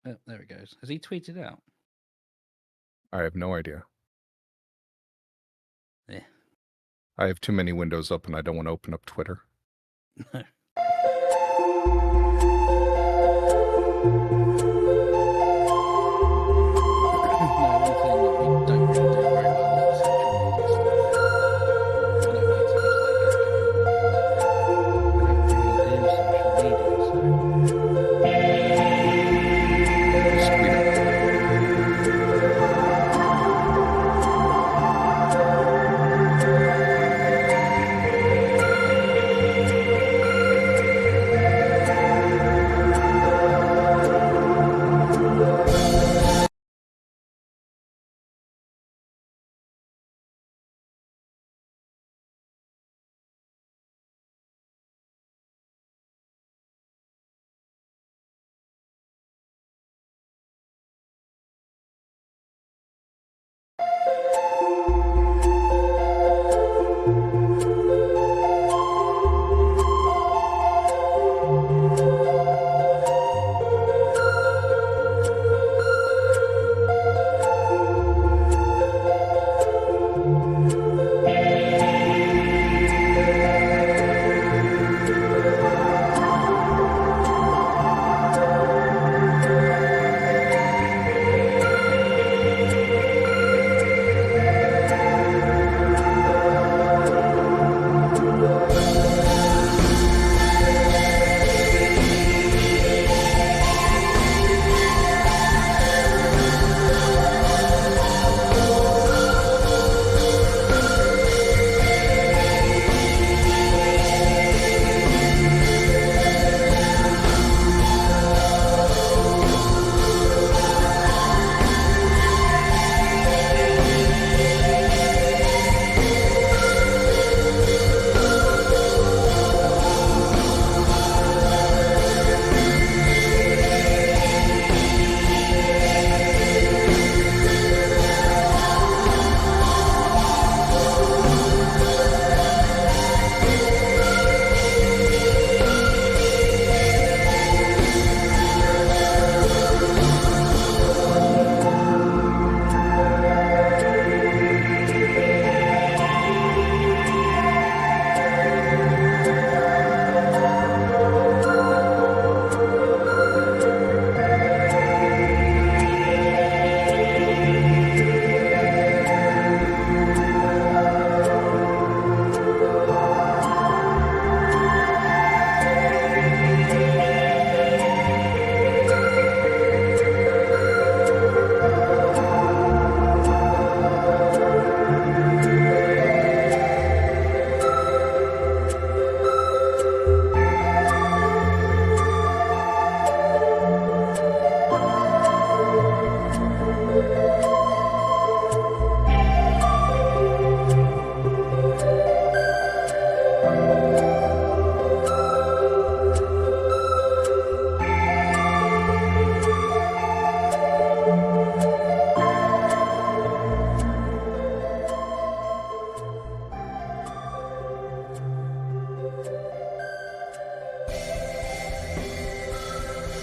Oh, there it goes. Has he tweeted out? I have no idea. Yeah. I have too many windows open. I don't want to open up Twitter. No.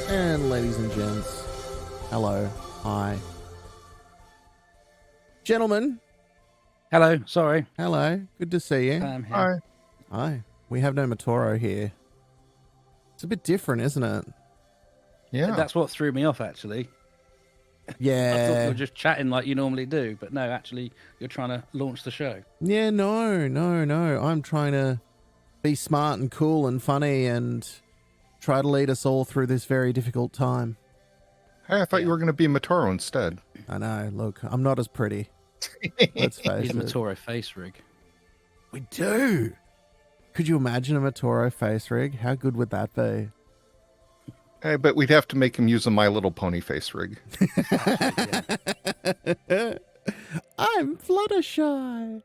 And ladies and gents, hello, hi. Gentlemen. Hello, sorry. Hello, good to see you. Hi. Hi. We have no Matoro here. It's a bit different, isn't it? Yeah. That's what threw me off, actually. Yeah. I thought you were just chatting like you normally do, but no, actually, you're trying to launch the show. Yeah, no. I'm trying to be smart and cool and funny and try to lead us all through this very difficult time. Hey, I thought you were going to be Matoro instead. I know. Look, I'm not as pretty. Let's face Need it. a Matoro face rig. We do. Could you imagine a Matoro face rig? How good would that be? Hey, but we'd have to make him use a My Little Pony face rig. I'm Fluttershy.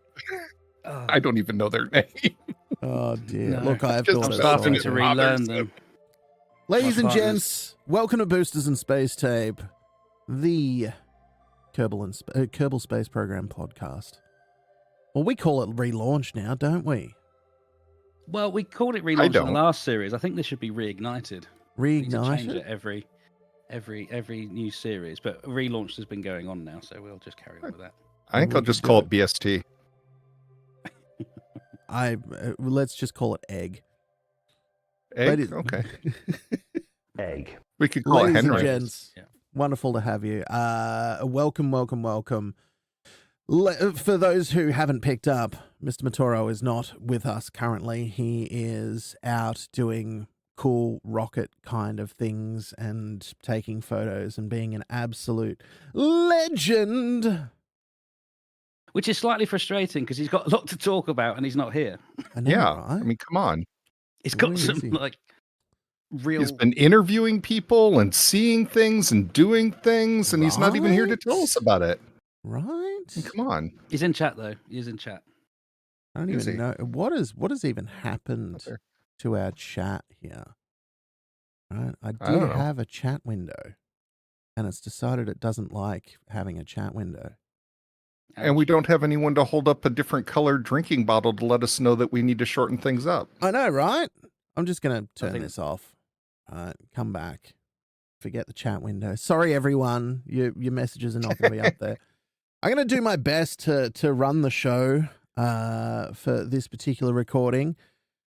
I don't even know their name. Oh dear. No. Look, I've Just got I'm it. starting Sorry. to relearn them. Ladies and My gents, welcome to Boosters and Space Tape, the Kerbal Space Program podcast. Well, we call it relaunch now, don't we? Well, we called it relaunch in the last series. I think this should be reignited. We need to change Reignited? it every every new series. But relaunch has been going on now, so we'll just carry on with that. I think I'll just call it BST. Let's just call it egg. Egg? Okay. Egg. We could call it Ladies and Henry. gents, Yeah. wonderful to have you. Welcome. For those who haven't picked up, Mr. Matoro is not with us currently. He is out doing cool rocket kind of things and taking photos and being an absolute legend. Which is slightly frustrating because he's got a lot to talk about and he's not here. I know, Yeah. right? I mean, come on. He's got Where some is he? like real. He's been interviewing people and seeing things and doing things, and he's not even here to tell us about it. Right? I mean, come on. He's in chat though. He's in chat. I don't Is even he? know what has even happened Okay. to our chat here. Right? I I don't did know. have a chat window, and it's decided it doesn't like having a chat window. And we Ouch. don't have anyone to hold up a different colored drinking bottle to let us know that we need to shorten things up. I know, right? I'm just gonna turn think- this off. Come back. Forget the chat window. Sorry, everyone. Your messages are not going to be up there. I'm going to do my best to run the show for this particular recording.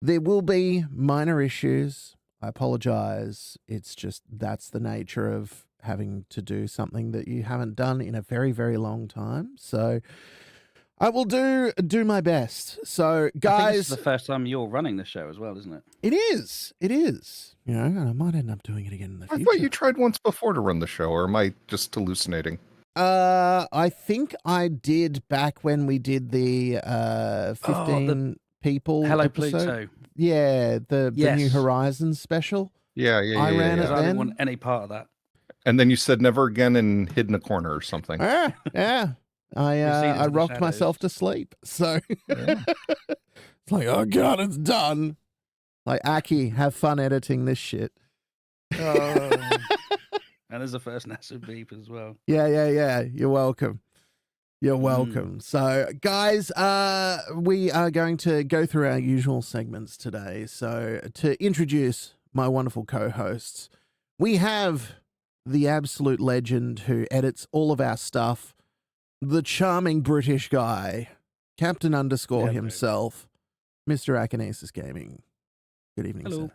There will be minor issues. I apologize. It's just that's the nature of having to do something that you haven't done in a very, very long time. So I will do my best. So, I think this guys, is the first time you're running the show as well, isn't it? it is. It is. You know, and I might end up doing it again in the I future. thought you tried once before to run the show, or am I just hallucinating? I think I did back when we did the 15 people Hello episode. Pluto. Yeah, the New Yes. Horizons special. Yeah. I ran it Because I then. didn't want any part of that. And then you said never again and hid in a corner or something. Yeah. Receded I to the rocked shadows. myself to sleep. So Yeah. it's like, oh god, it's done. Like, Aki, have fun editing this shit. And there's a first NASA beep as well. Yeah. You're welcome. You're welcome. So, guys, we are going to go through our usual segments today. So, to introduce my wonderful co-hosts, we have the absolute legend who edits all of our stuff, the charming British guy, Captain _ himself, Mr. Akinesis Gaming. Good evening, Hello. sir.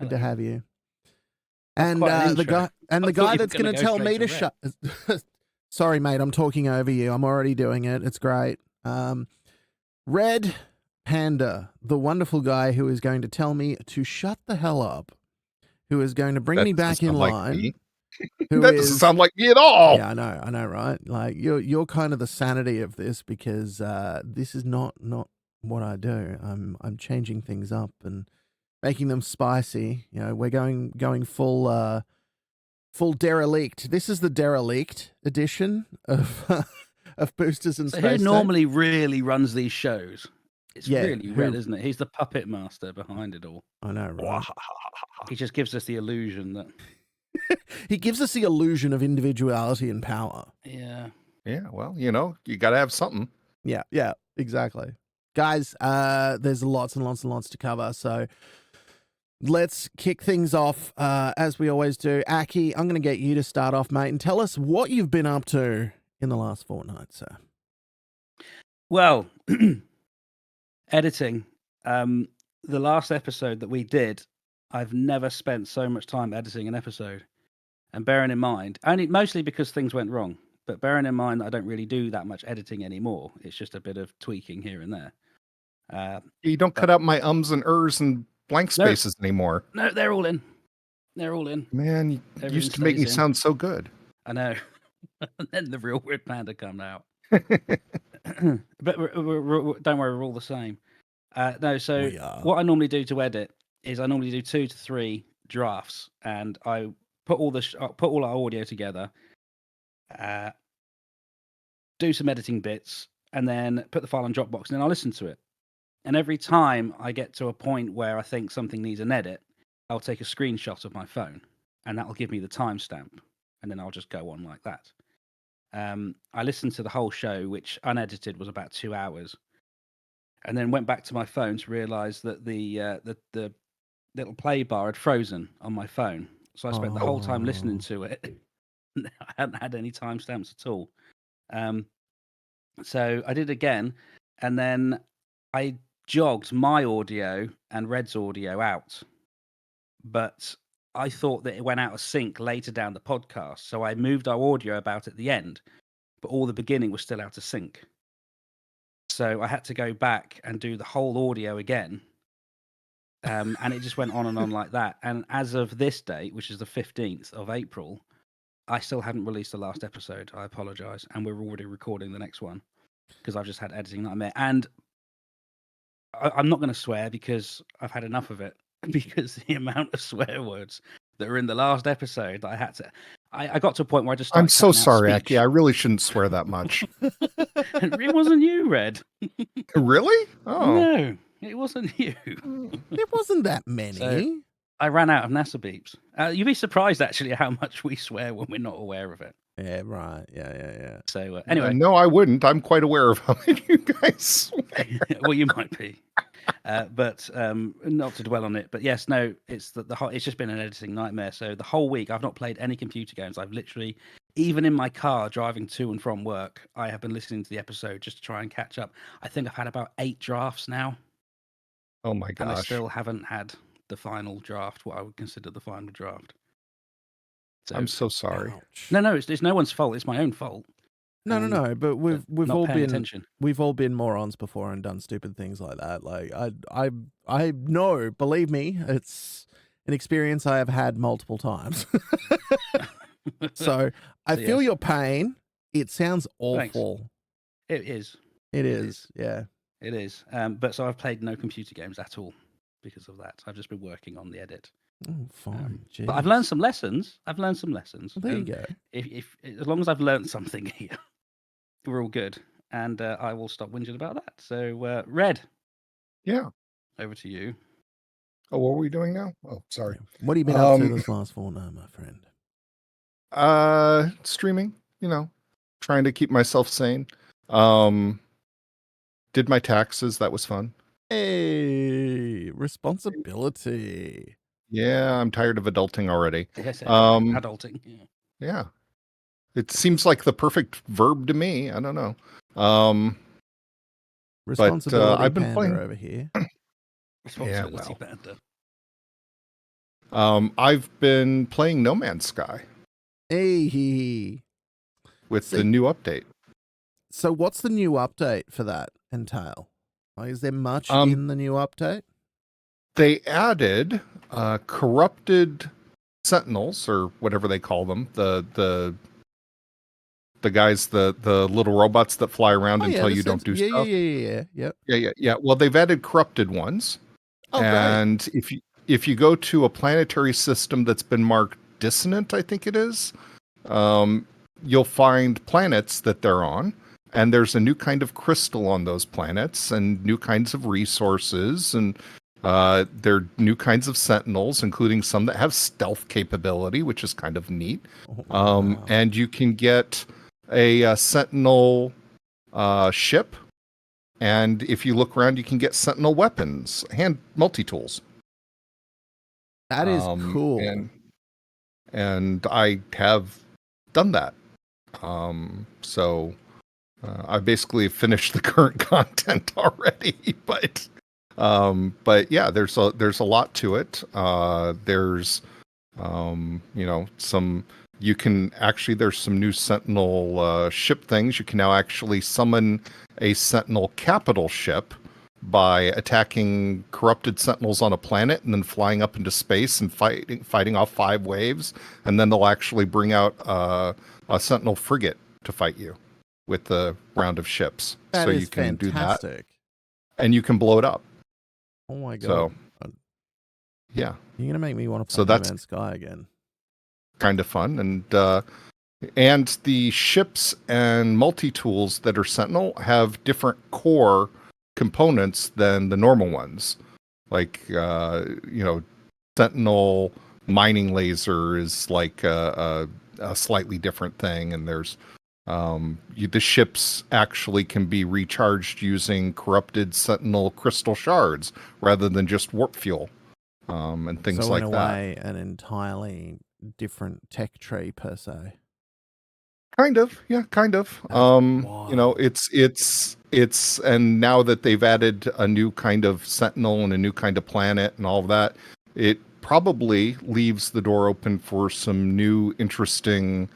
Good to have you. That's And quite an the intro. guy and I the thought guy you were that's going gonna to go tell me straight to to shut. Sorry, mate. I'm talking over you. I'm already doing it. It's great. Red Panda, the wonderful guy who is going to tell me to shut the hell up, who is going to bring That me back doesn't in sound like line. me. who That is- doesn't sound like me at all. Yeah, I know, right? Like you're kind of the sanity of this because this is not what I do. I'm changing things up and making them spicy. You know, we're going full derelict. This is the derelict edition of of Boosters and So Space who Tape. normally really runs these shows? It's Yeah, really who- Red, isn't it? He's the puppet master behind it all. I know, right? He just gives us the illusion that, He gives us the illusion of individuality and power. yeah. Yeah, well, you got to have something. Yeah, exactly. Guys, there's lots and lots and lots to cover, so let's kick things off as we always do. Aki, I'm going to get you to start off, mate, and tell us what you've been up to in the last fortnight, sir. Well, editing. The last episode that we did, I've never spent so much time editing an episode. And bearing in mind, mostly because things went wrong, but bearing in mind that I don't really do that much editing anymore. It's just a bit of tweaking here and there. You don't cut out my ums and ers and blank No. spaces anymore. No, they're all in. They're all in. Man, you Everything used to make me stays in. sound so good. I know. And then the real weird panda come out. But don't worry, we're all the same. No, so We are. what I normally do to edit is I normally do 2 to 3 drafts, and I put all our audio together, do some editing bits, and then put the file on Dropbox, and then I'll listen to it. And every time I get to a point where I think something needs an edit, I'll take a screenshot of my phone, and that'll give me the timestamp, and then I'll just go on like that. I listened to the whole show, which unedited was about 2 hours, and then went back to my phone to realise that the little play bar had frozen on my phone. So I spent the whole time listening to it. I hadn't had any timestamps at all. So I did again, and then I jogged my audio and Red's audio out. But I thought that it went out of sync later down the podcast. So I moved our audio about at the end, but all the beginning was still out of sync. So I had to go back and do the whole audio again. And it just went on and on like that. And as of this date, which is the 15th of April, I still haven't released the last episode. I apologize. And we're already recording the next one because I've just had editing nightmare. And I'm not going to swear because I've had enough of it, because the amount of swear words that are in the last episode that I had to. I got to a point where I just started. I'm so sorry, Aki. Aki. I really shouldn't swear that much. It wasn't you, Red. Really? Oh. No, it wasn't you. There wasn't that many. So, I ran out of NASA beeps. You'd be surprised, actually, at how much we swear when we're not aware of it. Yeah, right. Yeah. So, anyway. No, I wouldn't. I'm quite aware of how many you guys swear. Well, you might be. But not to dwell on it. But yes, no, it's it's just been an editing nightmare. So the whole week, I've not played any computer games. I've literally, even in my car driving to and from work, I have been listening to the episode just to try and catch up. I think I've had about 8 drafts now. Oh, my gosh. And I still haven't had the final draft, what I would consider the final draft. So, I'm so sorry. Ouch. No, it's no one's fault. It's my own fault. No. But we've not all paying been attention. We've all been morons before and done stupid things like that. Like I know, believe me, it's an experience I have had multiple times. So I feel your pain. It sounds awful. Thanks. It is. It is. Yeah. It is. But so I've played no computer games at all because of that. I've just been working on the edit. Oh, fine. But I've learned some lessons. Well, there you go. If as long as I've learned something here, we're all good. And I will stop whinging about that. So, Red. Yeah. Over to you. Oh, what are we doing now? Oh, sorry. What have you been up to this last fortnight, my friend? Streaming, trying to keep myself sane. Did my taxes. That was fun. Hey, responsibility. Yeah, I'm tired of adulting already. Yes, adulting. Yeah. It seems like the perfect verb to me. I don't know. Responsibility I've been panda playing over here. Responsibility panda. I've been playing No Man's Sky Hey. with the new update. So what's the new update for that entail? Like, is there much in the new update? They added corrupted sentinels, or whatever they call them, the guys, the little robots that fly around and tell you don't do stuff. Yeah. Well, they've added corrupted ones. Oh, and great. If you go to a planetary system that's been marked dissonant, I think it is, you'll find planets that they're on. And there's a new kind of crystal on those planets and new kinds of resources. And there are new kinds of sentinels, including some that have stealth capability, which is kind of neat. Wow. And you can get a sentinel ship. And if you look around, you can get sentinel weapons, hand multi-tools. That is cool. And I have done that. So I basically finished the current content already, but yeah, there's a lot to it. There's there's some new Sentinel ship things. You can now actually summon a Sentinel capital ship by attacking corrupted Sentinels on a planet and then flying up into space and fighting off 5 waves, and then they'll actually bring out a Sentinel frigate to fight you with the round of ships. That so is you can fantastic. do that, and you can blow it up. Oh my god! So, yeah, you're gonna make me want to play No Man's Sky again. Kind of fun, and the ships and multi-tools that are Sentinel have different core components than the normal ones. Like Sentinel mining laser is like a slightly different thing, and there's the ships actually can be recharged using corrupted Sentinel crystal shards rather than just warp fuel, and things like that. So in a way, an entirely different tech tree per se. Kind of, yeah, kind of. That's You know, wild. it's and now that they've added a new kind of sentinel and a new kind of planet and all of that, it probably leaves the door open for some new interesting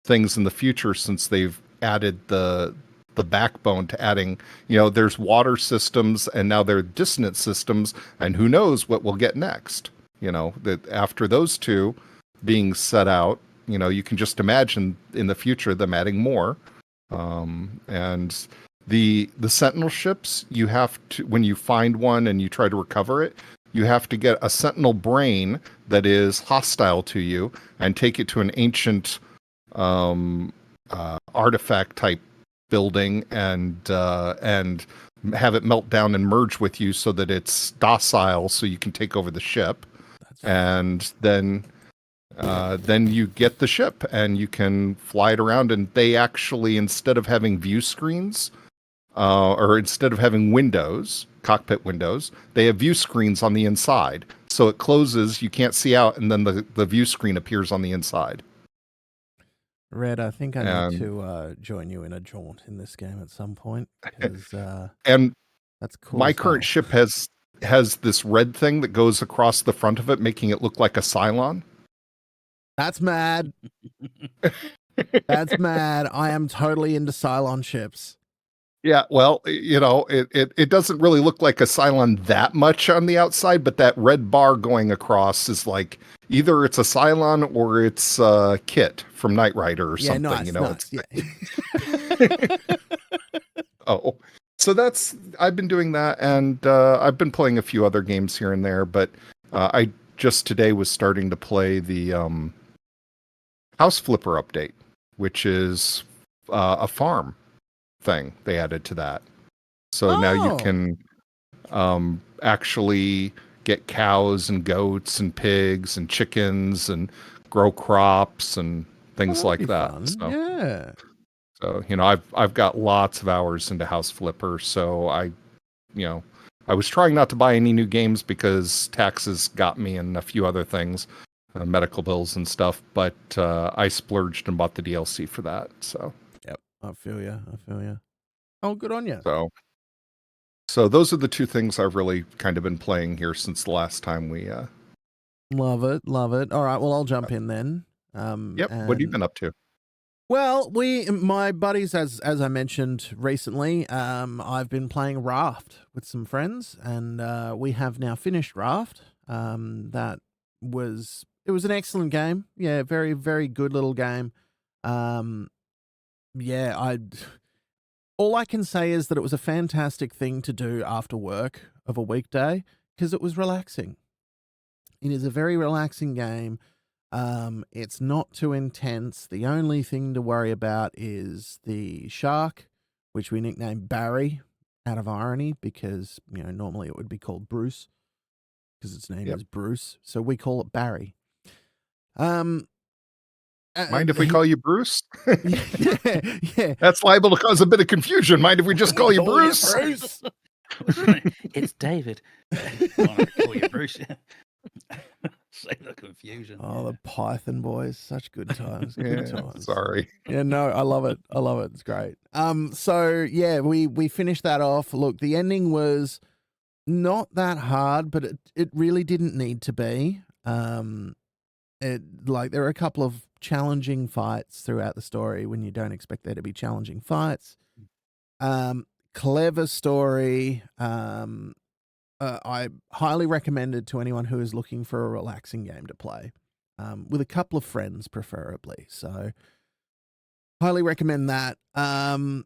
things in the future since they've added the backbone to adding, you know, there's water systems and now there are dissonant systems, and who knows what we'll get next. You know, that after those two being set out, you know, you can just imagine in the future them adding more. And the sentinel ships, you have to, when you find one and you try to recover it, you have to get a sentinel brain that is hostile to you and take it to an ancient artifact type building and have it melt down and merge with you so that it's docile so you can take over the ship. And then you get the ship and you can fly it around, and they actually, instead of having view screens or instead of having windows, cockpit windows, they have view screens on the inside. So it closes, you can't see out, and then the view screen appears on the inside. Red, I think I need to join you in a jaunt in this game at some point, because and that's cool. My current ship has this red thing that goes across the front of it, making it look like a Cylon. That's mad. That's mad. I am totally into Cylon ships. Yeah, well, you know, it doesn't really look like a Cylon that much on the outside, but that red bar going across is like either it's a Cylon or it's Kit from Knight Rider or something. Nice, you know, nice. Oh, so I've been doing that, and I've been playing a few other games here and there, but I just today was starting to play the House Flipper update, which is a farm thing they added to that. So now you can actually get cows and goats and pigs and chickens and grow crops and things like that. Fun. So, yeah. So, you know, I've got lots of hours into House Flipper. So I was trying not to buy any new games because taxes got me and a few other things, medical bills and stuff. But I splurged and bought the DLC for that. So. Yep, I feel you. Oh, good on you. So those are the two things I've really kind of been playing here since the last time we. Love it. All right, well, I'll jump in then. Yep. What have you been up to? Well, my buddies, as I mentioned recently, I've been playing Raft with some friends, and we have now finished Raft. It was an excellent game. Yeah, very, very good little game. All I can say is that it was a fantastic thing to do after work of a weekday because it was relaxing. It is a very relaxing game. It's not too intense. The only thing to worry about is the shark, which we nicknamed Barry out of irony because, you know, normally it would be called Bruce because its name is Bruce. So we call it Barry. Mind if we call you Bruce? yeah. That's liable to cause a bit of confusion. Mind if we just call you Bruce? It's David. I call you Bruce. Save the confusion. Oh, the Python boys, such good times. Good times. Sorry. Yeah, no, I love it. It's great. So yeah, we finished that off. Look, the ending was not that hard, but it really didn't need to be. There are a couple of challenging fights throughout the story when you don't expect there to be challenging fights. Clever story. I highly recommend it to anyone who is looking for a relaxing game to play, with a couple of friends preferably. So highly recommend that. Outside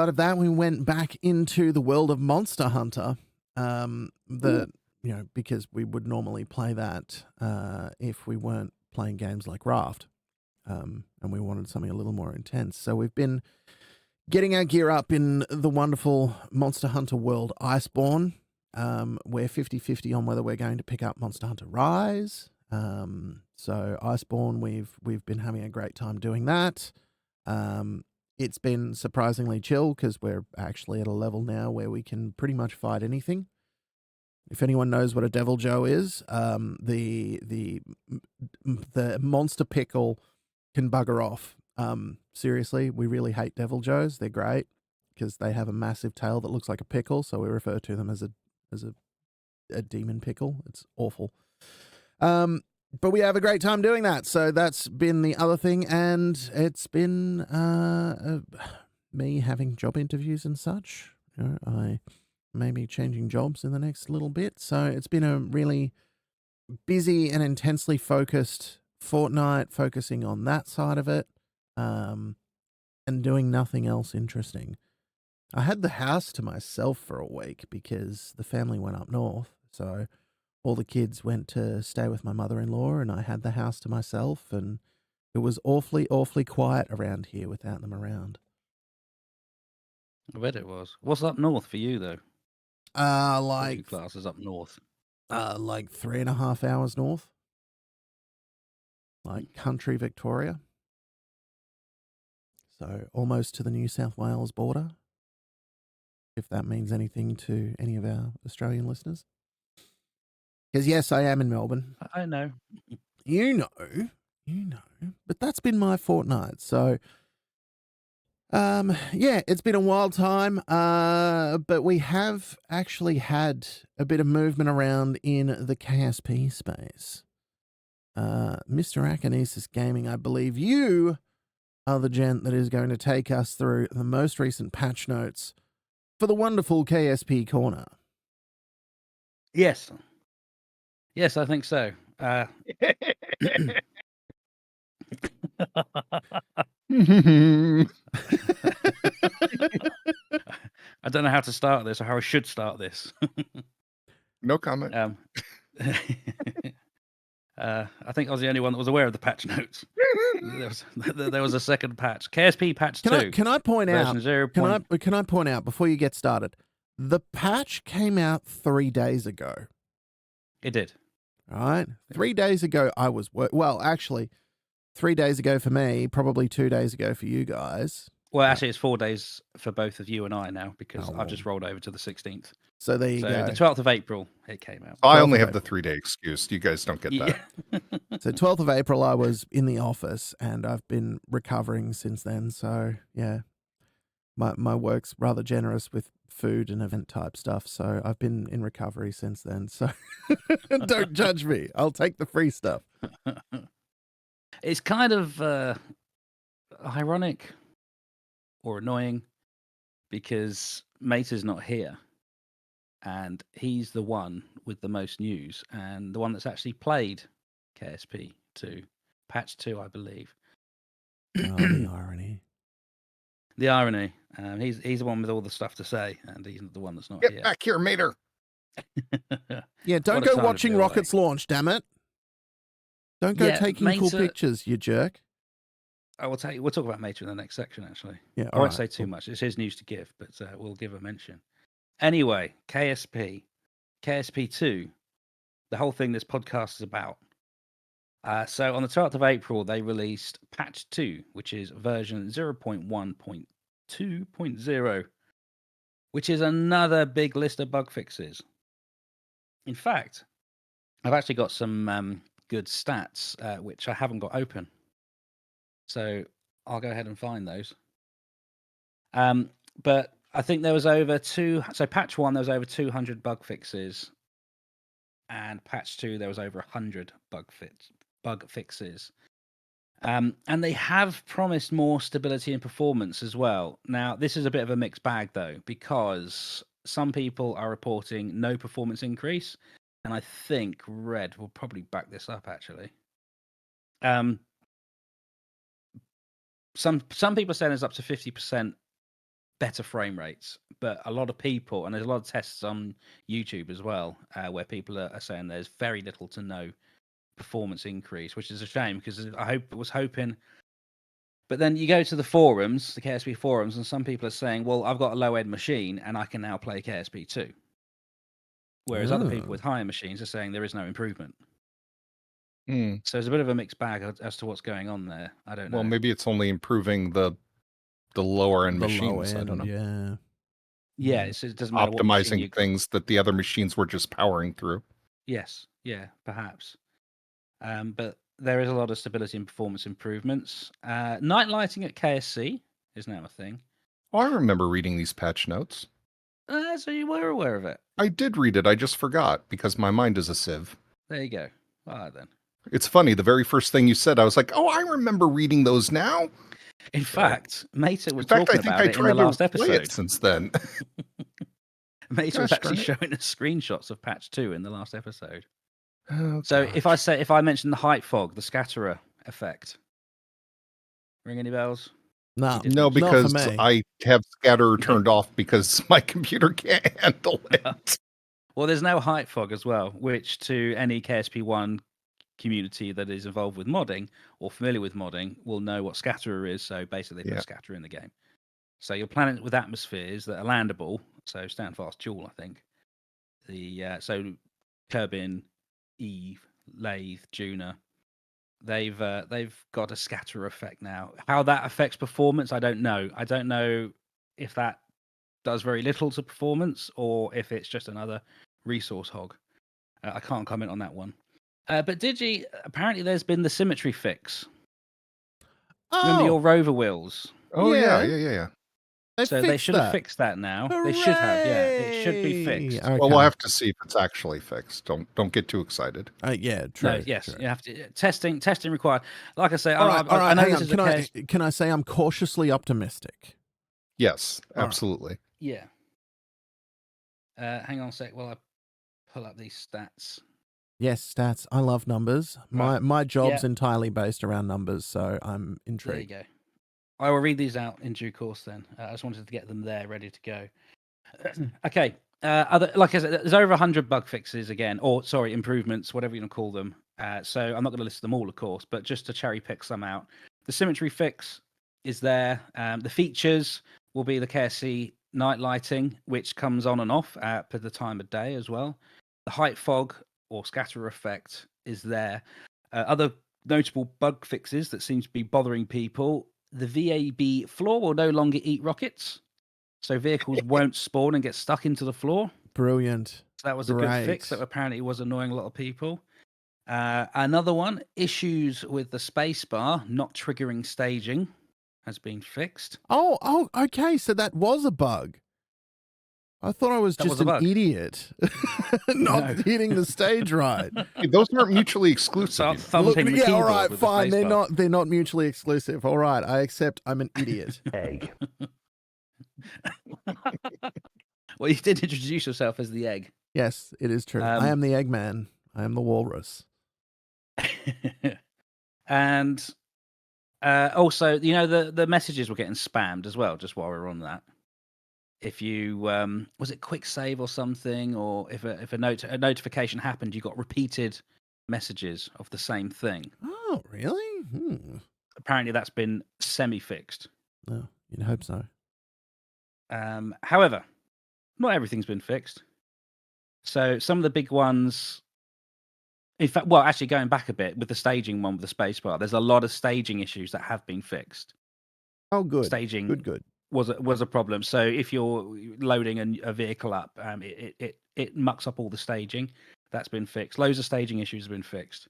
of that, we went back into the world of Monster Hunter. Because we would normally play that if we weren't playing games like Raft, and we wanted something a little more intense. So we've been getting our gear up in the wonderful Monster Hunter world Iceborne. We're 50-50 on whether we're going to pick up Monster Hunter Rise. So Iceborne, we've been having a great time doing that. It's been surprisingly chill because we're actually at a level now where we can pretty much fight anything. If anyone knows what a Devil Joe is, the monster pickle can bugger off. Seriously, we really hate Devil Joes. They're great because they have a massive tail that looks like a pickle, so we refer to them as a demon pickle. It's awful. But we have a great time doing that. So that's been the other thing, and it's been me having job interviews and such. I may be changing jobs in the next little bit. So it's been a really busy and intensely focused fortnight, focusing on that side of it, and doing nothing else interesting. I had the house to myself for a week because the family went up north. So all the kids went to stay with my mother-in-law, and I had the house to myself, and it was awfully, awfully quiet around here without them around. I bet it was. What's up north for you though? Like classes up north. Like 3.5 hours north, like country Victoria. So almost to the New South Wales border, if that means anything to any of our Australian listeners. Because yes, I am in Melbourne. I know. You know. But that's been my fortnight. So, yeah, it's been a wild time. But we have actually had a bit of movement around in the KSP space. Mr. Akinesis Gaming, I believe you are the gent that is going to take us through the most recent patch notes for the wonderful KSP Korner. Yes. Yes, I think so. I don't know how to start this or how I should start this. No comment. I think I was the only one that was aware of the patch notes. There was a second patch. KSP patch 2. Can I point out? 0. Can I point out before you get started? The patch came out 3 days ago. It did. All right. 3 days ago, I was well, actually, 3 days ago for me, probably 2 days ago for you guys. Well, actually, it's 4 days for both of you and I now because I've just rolled over to the 16th. So there you go. The 12th of April, it came out. I only have the 3-day excuse. You guys don't get that. So 12th of April, I was in the office, and I've been recovering since then. So yeah, my work's rather generous with food and event type stuff. So I've been in recovery since then. So don't judge me. I'll take the free stuff. It's kind of ironic or annoying because Mate is not here. And he's the one with the most news and the one that's actually played KSP2, patch 2, I believe. Oh, the irony. The irony. He's the one with all the stuff to say, and he's the one that's not here. Get back here, Mater. Yeah, don't go watching rockets launch, damn it. Don't go taking cool pictures, you jerk. We'll talk about Mater in the next section, actually. Yeah, I won't say too much. It's his news to give, but we'll give a mention. Anyway, KSP2, the whole thing this podcast is about. So on the 12th of April, they released patch 2, which is version 0.1.2.0, which is another big list of bug fixes. In fact, I've actually got some good stats, which I haven't got open. So I'll go ahead and find those. But I think there was so patch 1, there was over 200 bug fixes. And patch 2, there was over 100 bug fixes. And they have promised more stability and performance as well. Now, this is a bit of a mixed bag, though, because some people are reporting no performance increase. And I think Red will probably back this up, actually. Some people are saying there's up to 50% better frame rates, but a lot of people, and there's a lot of tests on YouTube as well, where people are saying there's very little to no performance increase, which is a shame because I was hoping. But then you go to the forums, the KSP forums, and some people are saying, well, I've got a low-end machine and I can now play KSP2. Whereas other people with higher machines are saying there is no improvement. So it's a bit of a mixed bag as to what's going on there. I don't know. Well, maybe it's only improving the lower end machines. I don't know. Yeah. Yeah, it doesn't matter what machine you. Optimizing things that the other machines were just powering through. Yes, yeah, perhaps. But there is a lot of stability and performance improvements. Night lighting at KSC is now a thing. Oh, I remember reading these patch notes. So you were aware of it. I did read it. I just forgot because my mind is a sieve. There you go. All right, then. It's funny. The very first thing you said, I was like, "Oh, I remember reading those now." In fact, Meta was In fact, talking I think about I it in the tried to last play it episode. since then. Meta was Gosh actually darn showing us screenshots of patch 2 in the last episode. Oh, So gosh. if I mention the height fog, the scatterer effect, ring any bells? No, You did No, mention not for because me. I have scatterer turned off because my computer can't handle it. Well, there's now height fog as well, which to any KSP1 community that is involved with modding or familiar with modding will know what scatterer is. So basically, they put Yeah. a scatterer in the game. So your planet with atmospheres that are landable, so stand fast, Jewel, I think. So Kerbin, Eve, Lathe, Juna, they've got a scatter effect now. How that affects performance, I don't know. I don't know if that does very little to performance or if it's just another resource hog. I can't comment on that one. But Digi, apparently there's been the symmetry fix. Remember your rover wheels? Oh, yeah. Yeah. They So they fixed should have that. fixed that now. They should have, yeah. It should be Hooray! fixed. Okay. Well, we'll have to see if it's actually fixed. Don't get too excited. Yeah, true. No, yes, true. you have to testing required. Like I say, All right, I know hang this on. is a case. Can I say I'm cautiously optimistic? Yes, All right. absolutely. Yeah. Hang on a sec while I pull up these stats. Yes, stats. I love numbers. Right. My job's Yeah. entirely based around numbers, so I'm intrigued. There you go. I will read these out in due course then. I just wanted to get them there ready to go. Okay. Like I said, there's over 100 bug fixes again, or sorry, improvements, whatever you want to call them. So I'm not going to list them all, of course, but just to cherry pick some out. The symmetry fix is there. The features will be the KSC night lighting, which comes on and off per the time of day as well. The height fog or scatter effect is there. Other notable bug fixes that seem to be bothering people. The VAB floor will no longer eat rockets. So vehicles won't spawn and get stuck into the floor. Brilliant. So that was a good fix that apparently was annoying a lot of people. Another one, issues with the spacebar not triggering staging has been fixed. Oh, okay. So that was a bug. I thought I was just an idiot, not hitting the stage right. Hey, those aren't mutually exclusive. Yeah, all right, fine. They're not mutually exclusive. All right, I accept. I'm an idiot. Egg. Well, you did introduce yourself as the egg. Yes, it is true. I am the Eggman. I am the walrus. And also, the messages were getting spammed as well, just while we're on that. If you, was it quick save or something, or if a notification happened, you got repeated messages of the same thing. Oh, really? Apparently that's been semi-fixed. No, you'd hope so. However, not everything's been fixed. So some of the big ones, in fact, well, actually going back a bit with the staging one with the spacebar, there's a lot of staging issues that have been fixed. Oh, good. Staging Good. was a problem. So if you're loading a vehicle up, it mucks up all the staging. That's been fixed. Loads of staging issues have been fixed.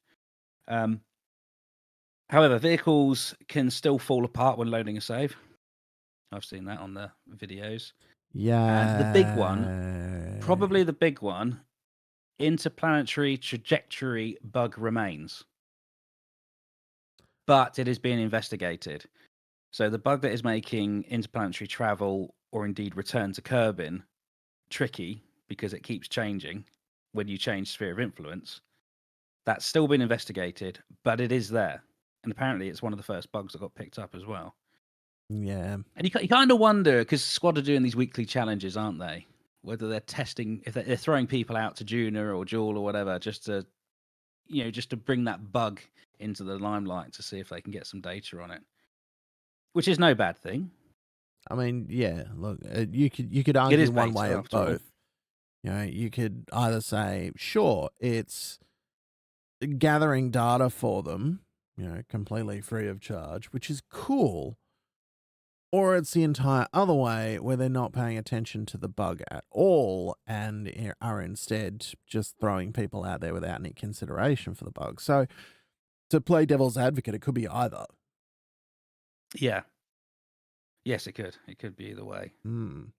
However, vehicles can still fall apart when loading a save. I've seen that on the videos. Yeah. And the big one, probably the big one, interplanetary trajectory bug remains. But it is being investigated. So the bug that is making interplanetary travel or indeed return to Kerbin tricky because it keeps changing when you change sphere of influence, that's still been investigated, but it is there. And apparently it's one of the first bugs that got picked up as well. Yeah. And you kind of wonder, because Squad are doing these weekly challenges, aren't they? Whether they're testing, if they're throwing people out to Juna or Jewel or whatever, just to bring that bug into the limelight to see if they can get some data on it. Which is no bad thing. I mean, yeah. Look, you could argue one way of both. You could either say, sure, it's gathering data for them, completely free of charge, which is cool. or it's the entire other way where they're not paying attention to the bug at all and are instead just throwing people out there without any consideration for the bug. So to play devil's advocate, it could be either. Yeah. Yes, it could. It could be either way. Mm.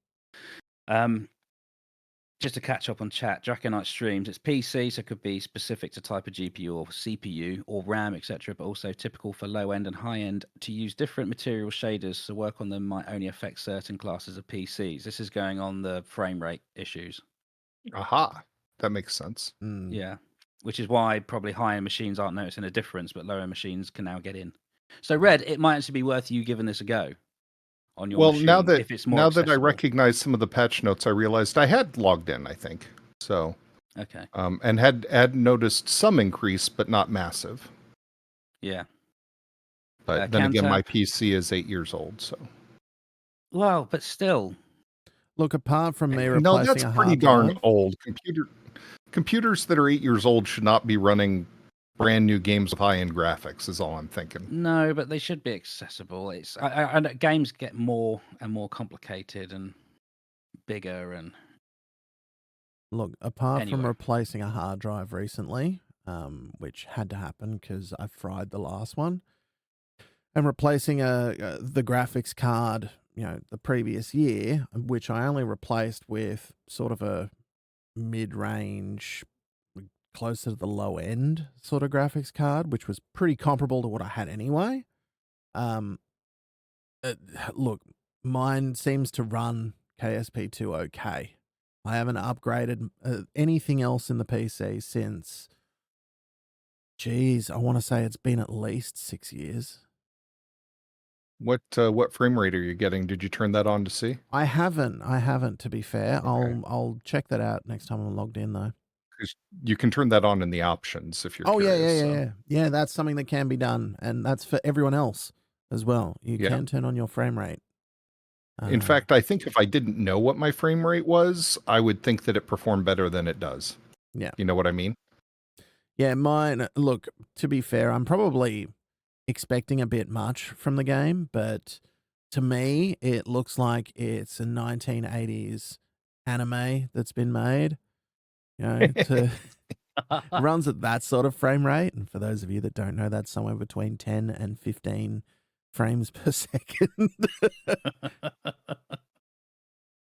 Just to catch up on chat, Draconite streams. It's PC, so it could be specific to type of GPU or CPU or RAM, etc., but also typical for low end and high end to use different material shaders. So work on them might only affect certain classes of PCs. This is going on the frame rate issues. Aha, that makes sense. Mm. Yeah, which is why probably higher machines aren't noticing a difference, but lower machines can now get in. So, Red, it might actually be worth you giving this a go on your machine if it's more that I accessible. recognize some of the patch notes, I realized I had logged in, I think. So, Okay. And had noticed some increase, but not massive. Yeah. But then again, my PC is 8 years old, so. Well, but still. Look, apart from me replacing No, that's a pretty hard darn drive, old. Computers that are 8 years old should not be running brand new games with high-end graphics, is all I'm thinking. No, but they should be accessible. It's I games get more and more complicated and bigger and. look, apart from Anyway. replacing a hard drive recently, which had to happen because I fried the last one, and replacing the graphics card, the previous year, which I only replaced with sort of a mid-range, closer to the low end sort of graphics card, which was pretty comparable to what I had anyway. Look, mine seems to run KSP2 okay. I haven't upgraded anything else in the PC since, I want to say it's been at least 6 years. What frame rate are you getting? Did you turn that on to see? I haven't, to be fair. Okay. I'll check that out next time I'm logged in, though. Because you can turn that on in the options if you're curious. Yeah, that's something that can be done, and that's for everyone else as well. You Yeah. can turn on your frame rate. In fact, I think if I didn't know what my frame rate was, I would think that it performed better than it does. Yeah. You know what I mean? Yeah, mine, look, to be fair, I'm probably expecting a bit much from the game, but to me, it looks like it's a 1980s anime that's been made. Runs at that sort of frame rate. And for those of you that don't know, that's somewhere between 10 and 15 frames per second.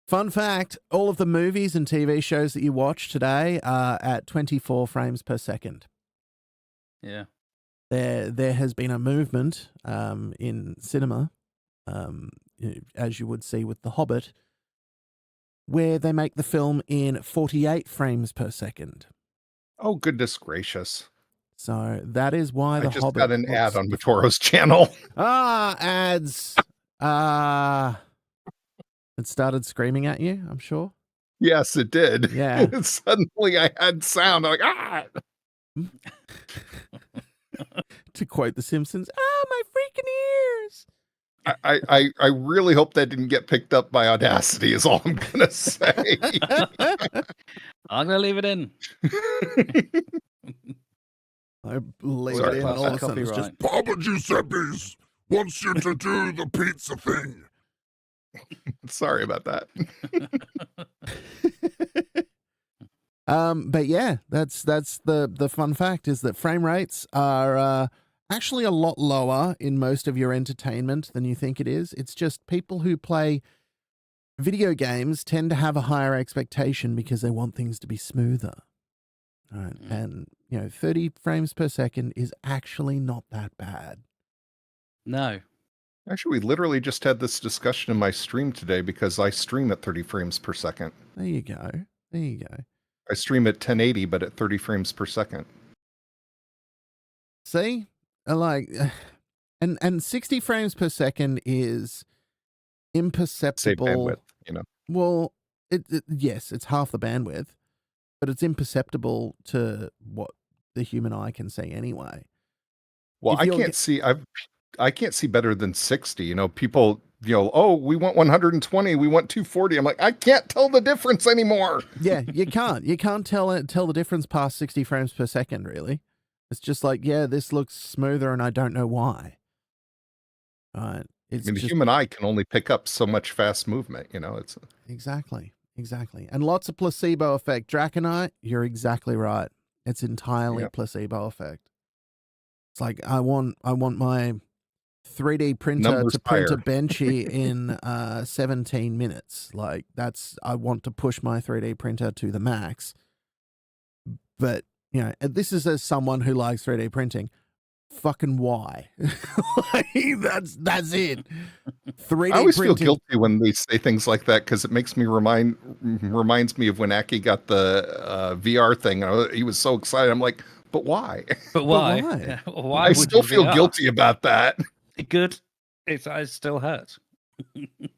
Fun fact, all of the movies and TV shows that you watch today are at 24 frames per second. Yeah. There has been a movement in cinema, as you would see with The Hobbit, where they make the film in 48 frames per second. Oh, goodness gracious. So that is why The I just Hobbit got an ad on Matoro's channel. Ads. It started screaming at you, I'm sure. Yes, it did. Yeah. Suddenly I had sound. I'm like, ah! To quote The Simpsons, my freaking ears. I really hope that didn't get picked up by Audacity is all I'm going to say. I'm going to leave it in. I leave Sorry, it in, Klaus, all of a sudden it's just, Papa Giuseppe's wants you to do the pizza thing. Sorry about that. But yeah, that's the fun fact is that frame rates are actually a lot lower in most of your entertainment than you think it is. It's just people who play video games tend to have a higher expectation because they want things to be smoother. Right. And 30 frames per second is actually not that bad. No. Actually, we literally just had this discussion in my stream today because I stream at 30 frames per second. There you go. I stream at 1080, but at 30 frames per second. See? And 60 frames per second is imperceptible. Save bandwidth, Well, yes, it's half the bandwidth, but it's imperceptible to what the human eye can see anyway. Well, I can't see better than 60. People, oh, we want 120, we want 240. I'm like, I can't tell the difference anymore. Yeah, you can't. You can't tell the difference past 60 frames per second, really. It's just like, yeah, this looks smoother and I don't know why. Right. I It's mean, the just human eye can only pick up so much fast movement, you know, it's exactly. And lots of placebo effect. Draconite, you're exactly right. It's entirely Yep. placebo effect. It's like I want my 3D printer Numbers to print a higher. benchy in 17 minutes. Like I want to push my 3D printer to the max. But, you know, this is as someone who likes 3D printing. Fucking why? Like, that's it. 3D I always feel printing. guilty when they say things like that because it makes me reminds me of when Aki got the VR thing. He was so excited. I'm like, but why? But why? why? Yeah, why I would still you feel VR? guilty about that. Good. It still hurts.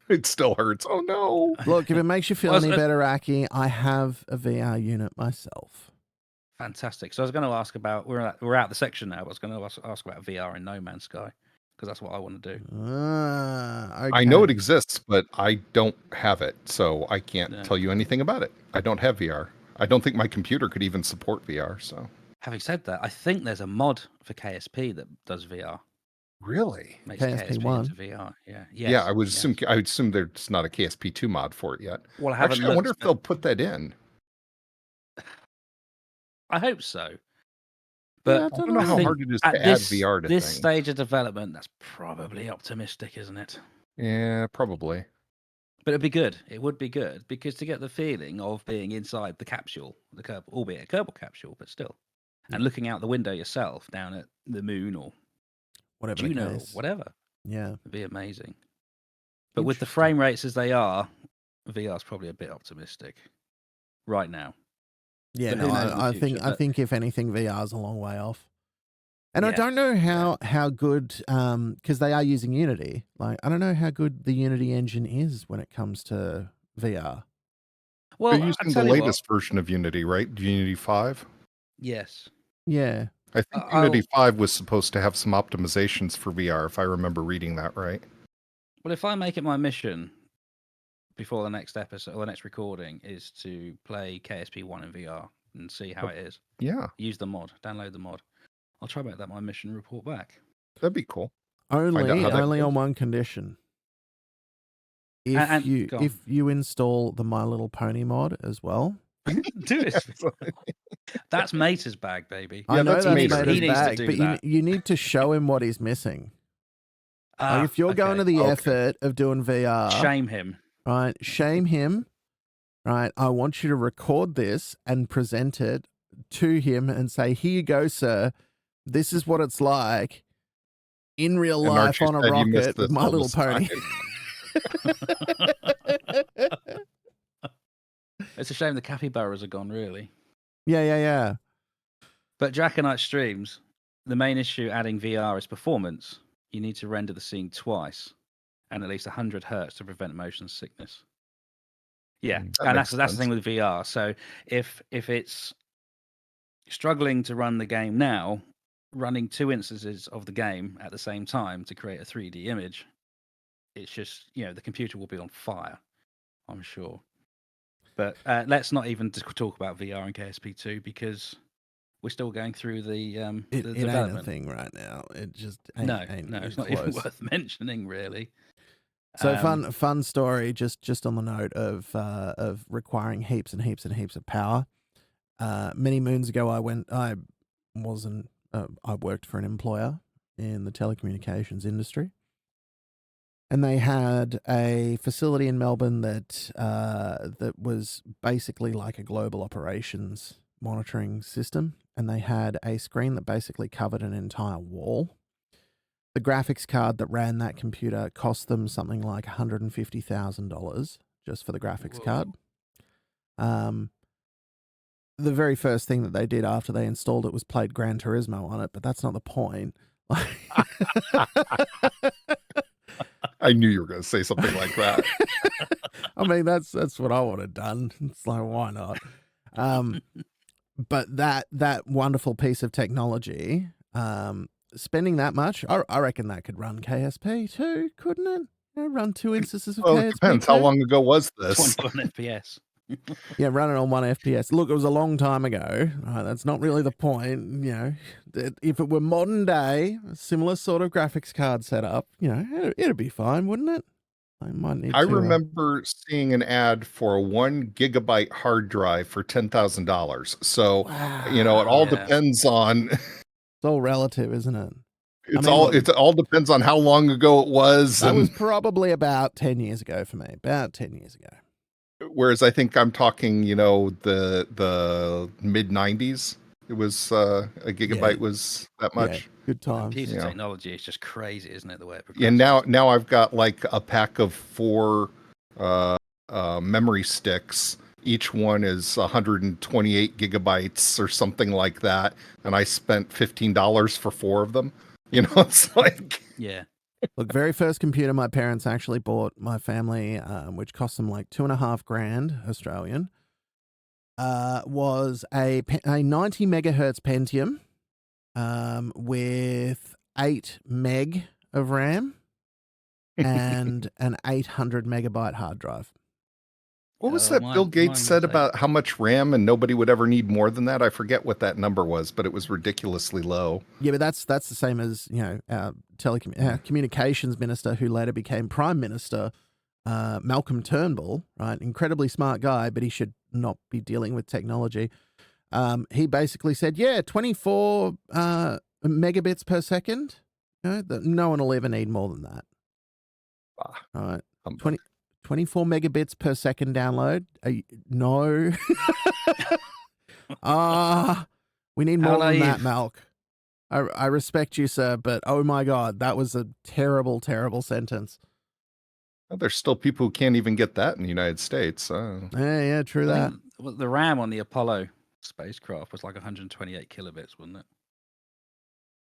It still hurts. Oh no. Look, if it makes you feel Well, any better, Aki, I have a VR unit myself. Fantastic. So I was going to ask about we're out the section now, but I was going to ask about VR in No Man's Sky because that's what I want to do. Okay. I know it exists, but I don't have it, so I can't Yeah. tell you anything about it. I don't have VR. I don't think my computer could even support VR. So Having said that, I think there's a mod for KSP that does VR. really, Makes KSP1 into VR. Yeah. Yes, yeah, I would yes. assume. I would assume there's not a KSP2 mod for it yet. Well, I haven't Actually, I wonder if looked, they'll put that in. I hope so. Yeah, But I I don't don't know how think hard it is at to add this VR to this things. stage of development, that's probably optimistic, isn't it? Yeah, probably. But it'd be good. It would be good because to get the feeling of being inside the capsule, the Kerbal, albeit a Kerbal capsule, but still, and looking out the window yourself down at the moon or whatever the Juno or case. whatever, Yeah. would be amazing. But with the Interesting. frame rates as they are, VR's probably a bit optimistic right now. Yeah, But no, who knows in the I future, think I but- think if anything, VR's a long way off. And I Yeah, don't know how good because they are using Unity. Like I don't know how good the Unity engine is when it comes to VR. Well, They're I using the tell you what, latest version of Unity, right? Unity 5. yes. Yeah. I think I'll- Unity 5 was supposed to have some optimizations for VR, if I remember reading that right. Well, if I make it my mission before the next episode or the next recording is to play KSP1 in VR and see how it is, Yeah, use the mod, download the mod. I'll try to make that my mission and report back. that'd be cool. Only how that only goes. on one condition. If And- you go on. if you install the My Little Pony mod as well. Do it. That's Mater's bag, baby. I Yeah, know that's that's Mater. Mater's He needs to bag, do but that. you need to show him what he's missing. Like if you're going to okay. the Okay. effort of doing VR, Shame him. right? Shame him, right? I want you to record this and present it to him and say, "Here you go, sir. This is what it's like in real And life Archie on a said you missed rocket with this My all Little this Pony." time. It's a shame the capybaras are gone, really. Yeah. But Draconite streams, the main issue adding VR is performance. You need to render the scene twice and at least 100 hertz to prevent motion sickness. Yeah, That and makes that's the thing sense. with VR. So if it's struggling to run the game now, running 2 instances of the game at the same time to create a 3D image, it's just, the computer will be on fire, I'm sure. But let's not even talk about VR and KSP2 because we're still going through the It ain't a development. thing right now. It just ain't, No, ain't it's even not even close. worth mentioning, really. So fun story. Just on the note of requiring heaps and heaps and heaps of power. Many moons ago, I worked for an employer in the telecommunications industry, and they had a facility in Melbourne that was basically like a global operations monitoring system, and they had a screen that basically covered an entire wall. The graphics card that ran that computer cost them something like $150,000 just for the graphics card. The very first thing that they did after they installed it was played Gran Turismo on it, but that's not the point. I knew you were going to say something like that. I mean, that's what I would have done. It's like, why not? But that wonderful piece of technology, spending that much, I reckon that could run KSP too, couldn't it? Run 2 instances of Well, KSP. it depends. How long ago was this? 21 FPS. Yeah, running on 1 FPS. Look, it was a long time ago. That's not really the point. If it were modern day, a similar sort of graphics card setup, it'd be fine, wouldn't it? I might need I to. remember seeing an ad for a 1 gigabyte hard drive for $10,000. So, it all Yeah. depends on. It's all relative, isn't it? It all depends on how long ago it was. That And was probably about 10 years ago for me. About 10 years ago. whereas I think I'm talking, the mid 90s. It was a gigabyte was that Yeah, much. good times. Computer technology is just crazy, isn't it? The way it Yeah, progresses. now I've got like a pack of 4 memory sticks. Each one is 128 gigabytes or something like that, and I spent $15 for 4 of them. It's like, Yeah. Look, very first computer my parents actually bought my family, which cost them like $2,500 Australian, was a 90 megahertz Pentium with 8 meg of RAM and an 800 megabyte hard drive. what was that Bill Gates said about how much RAM and nobody would ever need more than that? I forget what that number was, but it was ridiculously low. Yeah, but that's the same as our communications minister, who later became prime minister, Malcolm Turnbull, right? Incredibly smart guy, but he should not be dealing with technology. He basically said, 24 megabits per second. No one will ever need more than that. All right, 24 megabits per second download. No. We need more than that, Malk. I respect you, sir, but oh my God, that was a terrible, terrible sentence. Well, there's still people who can't even get that in the United States. Yeah, true that. The RAM on the Apollo spacecraft was like 128 kilobits, wasn't it?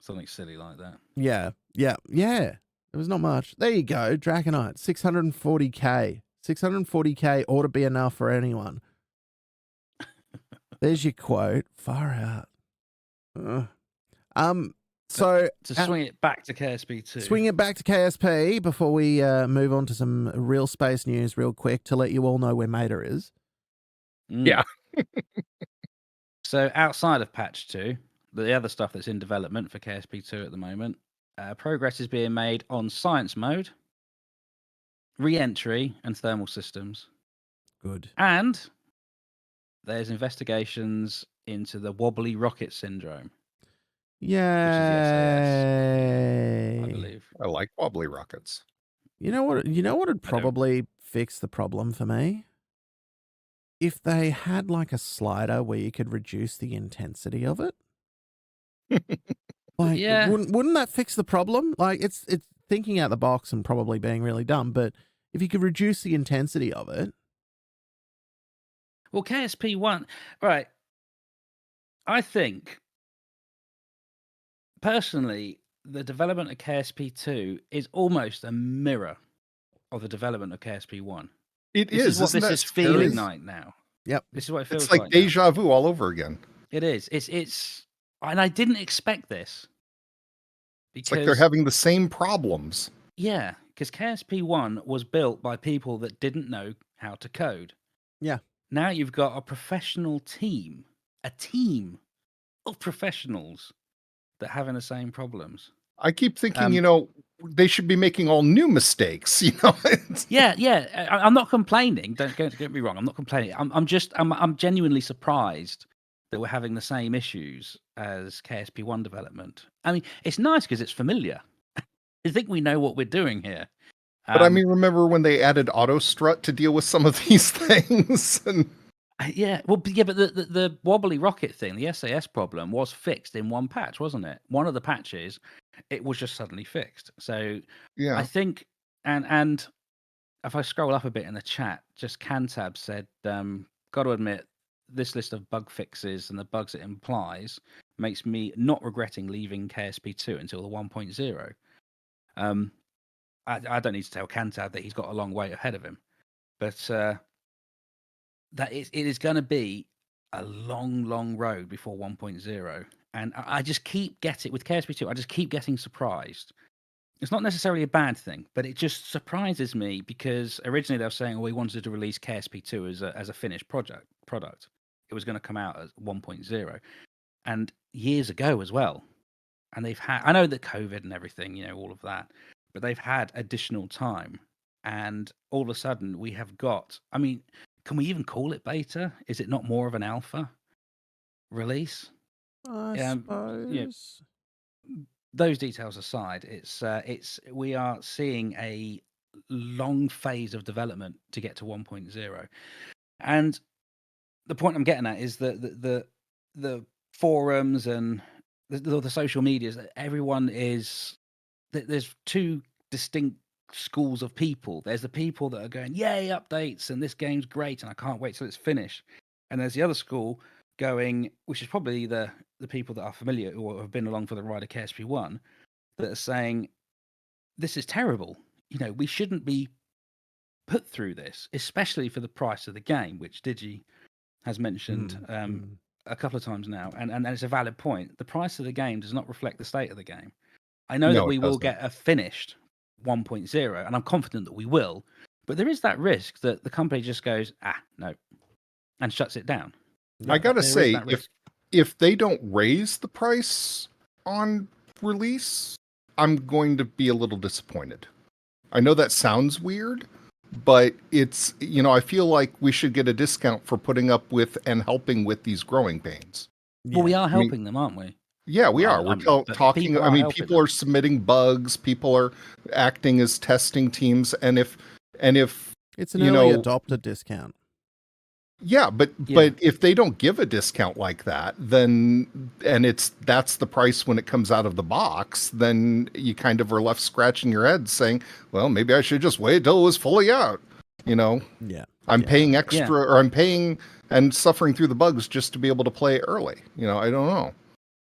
Something silly like that. Yeah. It was not much. There you go, Draconite, 640K. 640K ought to be enough for anyone. There's your quote. Far out. So to swing it back to KSP2. Swing it back to KSP before we move on to some real space news real quick to let you all know where Mater is. Yeah. So outside of patch 2, the other stuff that's in development for KSP2 at the moment, progress is being made on science mode, re-entry, and thermal systems. Good. And there's investigations into the wobbly rocket syndrome. Yay. Which is the SAS, I believe. I like wobbly rockets. You know what would probably fix the problem for me? If they had like a slider where you could reduce the intensity of it. Like, yeah. Wouldn't that fix the problem? Like, it's thinking out the box and probably being really dumb, but if you could reduce the intensity of it. Well, KSP1, right. I think, personally, the development of KSP2 is almost a mirror of the development of KSP1. This is what this is feeling like now. Yep. This is what it feels like. It's like deja vu all over again. It is. It's and I didn't expect this. It's like they're having the same problems. Yeah, because KSP1 was built by people that didn't know how to code. Yeah. Now you've got a professional team, a team of professionals that are having the same problems. I keep thinking, they should be making all new mistakes. Yeah. I'm not complaining. Don't get me wrong. I'm not complaining. I'm genuinely surprised that we're having the same issues as KSP1 development. I mean, it's nice because it's familiar. I think we know what we're doing here. But I mean, remember when they added AutoStrut to deal with some of these things? But the wobbly rocket thing, the SAS problem, was fixed in one patch, wasn't it? One of the patches, it was just suddenly fixed. So yeah, I think, and if I scroll up a bit in the chat, just Cantab said, got to admit, this list of bug fixes and the bugs it implies makes me not regretting leaving KSP2 until the 1.0. I don't need to tell Cantab that he's got a long way ahead of him, but it is going to be a long, long road before 1.0. And I just keep getting, with KSP2, I just keep getting surprised It's not necessarily a bad thing, but it just surprises me because originally they were saying, "Oh, we wanted to release KSP2 as a finished product. It was going to come out as 1.0, and years ago as well. And they've had, I know that COVID and everything, all of that, but they've had additional time, and all of a sudden we have got. I mean, can we even call it beta? Is it not more of an alpha release? I Yeah, suppose. those details aside, it's we are seeing a long phase of development to get to 1.0, and the point I'm getting at is that the forums and the social medias, that everyone is there's two distinct schools of people. There's the people that are going, "Yay, updates, and this game's great, and I can't wait till it's finished." And there's the other school going, which is probably the people that are familiar or have been along for the ride of KSP1, that are saying, "This is terrible. We shouldn't be put through this, especially for the price of the game," which Digi has mentioned a couple of times now, and it's a valid point. The price of the game does not reflect the state of the game. I know that No, it we will doesn't. get a finished 1.0, and I'm confident that we will, but there is that risk that the company just goes, no, and shuts it down. I gotta There is say, that risk. if they don't raise the price on release, I'm going to be a little disappointed. I know that sounds weird, but it's, I feel like we should get a discount for putting up with and helping with these growing pains. Well, we are I mean, helping them, aren't we? yeah, we Well, are. We're but talking. people I are mean, helping people them. are submitting bugs. People are acting as testing teams, and if It's an early adopter discount. yeah, but if they don't give a discount like that, then that's the price when it comes out of the box, then you kind of are left scratching your head saying, well, maybe I should just wait till it was fully out. Yeah. I'm paying extra, or I'm paying and suffering through the bugs just to be able to play early. I don't know.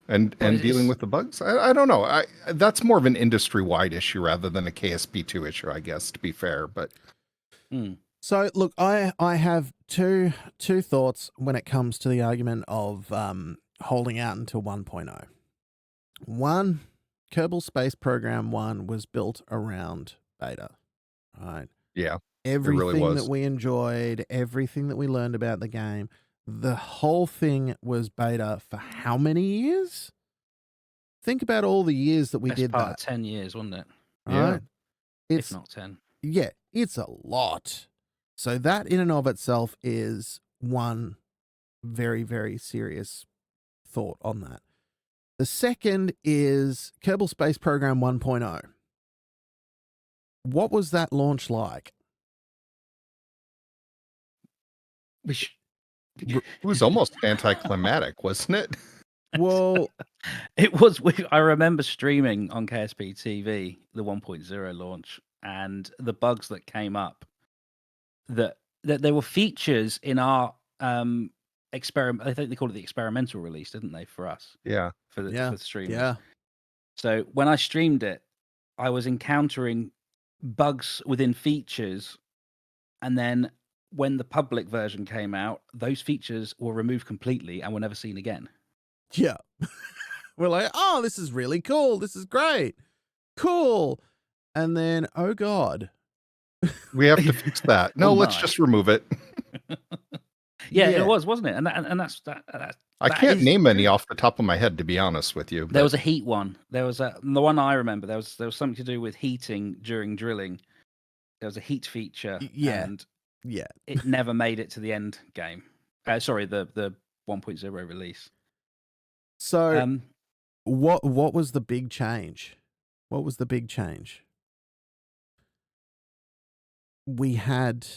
And dealing with the bugs, I don't know. That's more of an industry-wide issue rather than a KSP2 issue, I guess, to be fair. But So look, I have two thoughts when it comes to the argument of holding out until 1.0. One, Kerbal Space Program 1 was built around beta, right? yeah, Everything really was. that we enjoyed, everything that we learned about the game, the whole thing was beta for how many years? Think about all the years that we did part that. 10 years, wasn't it? Right? If not 10. Yeah, it's a lot. So that in and of itself is one very, very serious thought on that. The second is Kerbal Space Program 1.0. What was that launch like? It was almost anticlimactic, wasn't it? Well, it was. I remember streaming on KSP TV the 1.0 launch, and the bugs that came up. That there were features in our experiment. I think they called it the experimental release, didn't they? For us, for the streamers. Yeah. So when I streamed it, I was encountering bugs within features, and then when the public version came out, those features were removed completely and were never seen again. Yeah. We're like, oh, this is really cool. This is great. Cool. And then, oh God. We have to fix that. No, let's just remove it. Yeah, it was, wasn't it? And that's that. I can't name any off the top of my head, to be honest with you. There was a heat one. There was the one I remember. There was something to do with heating during drilling. There was a heat feature. And it never made it to the end game. Sorry, the 1.0 release. So, what was the big change? What was the big change? We had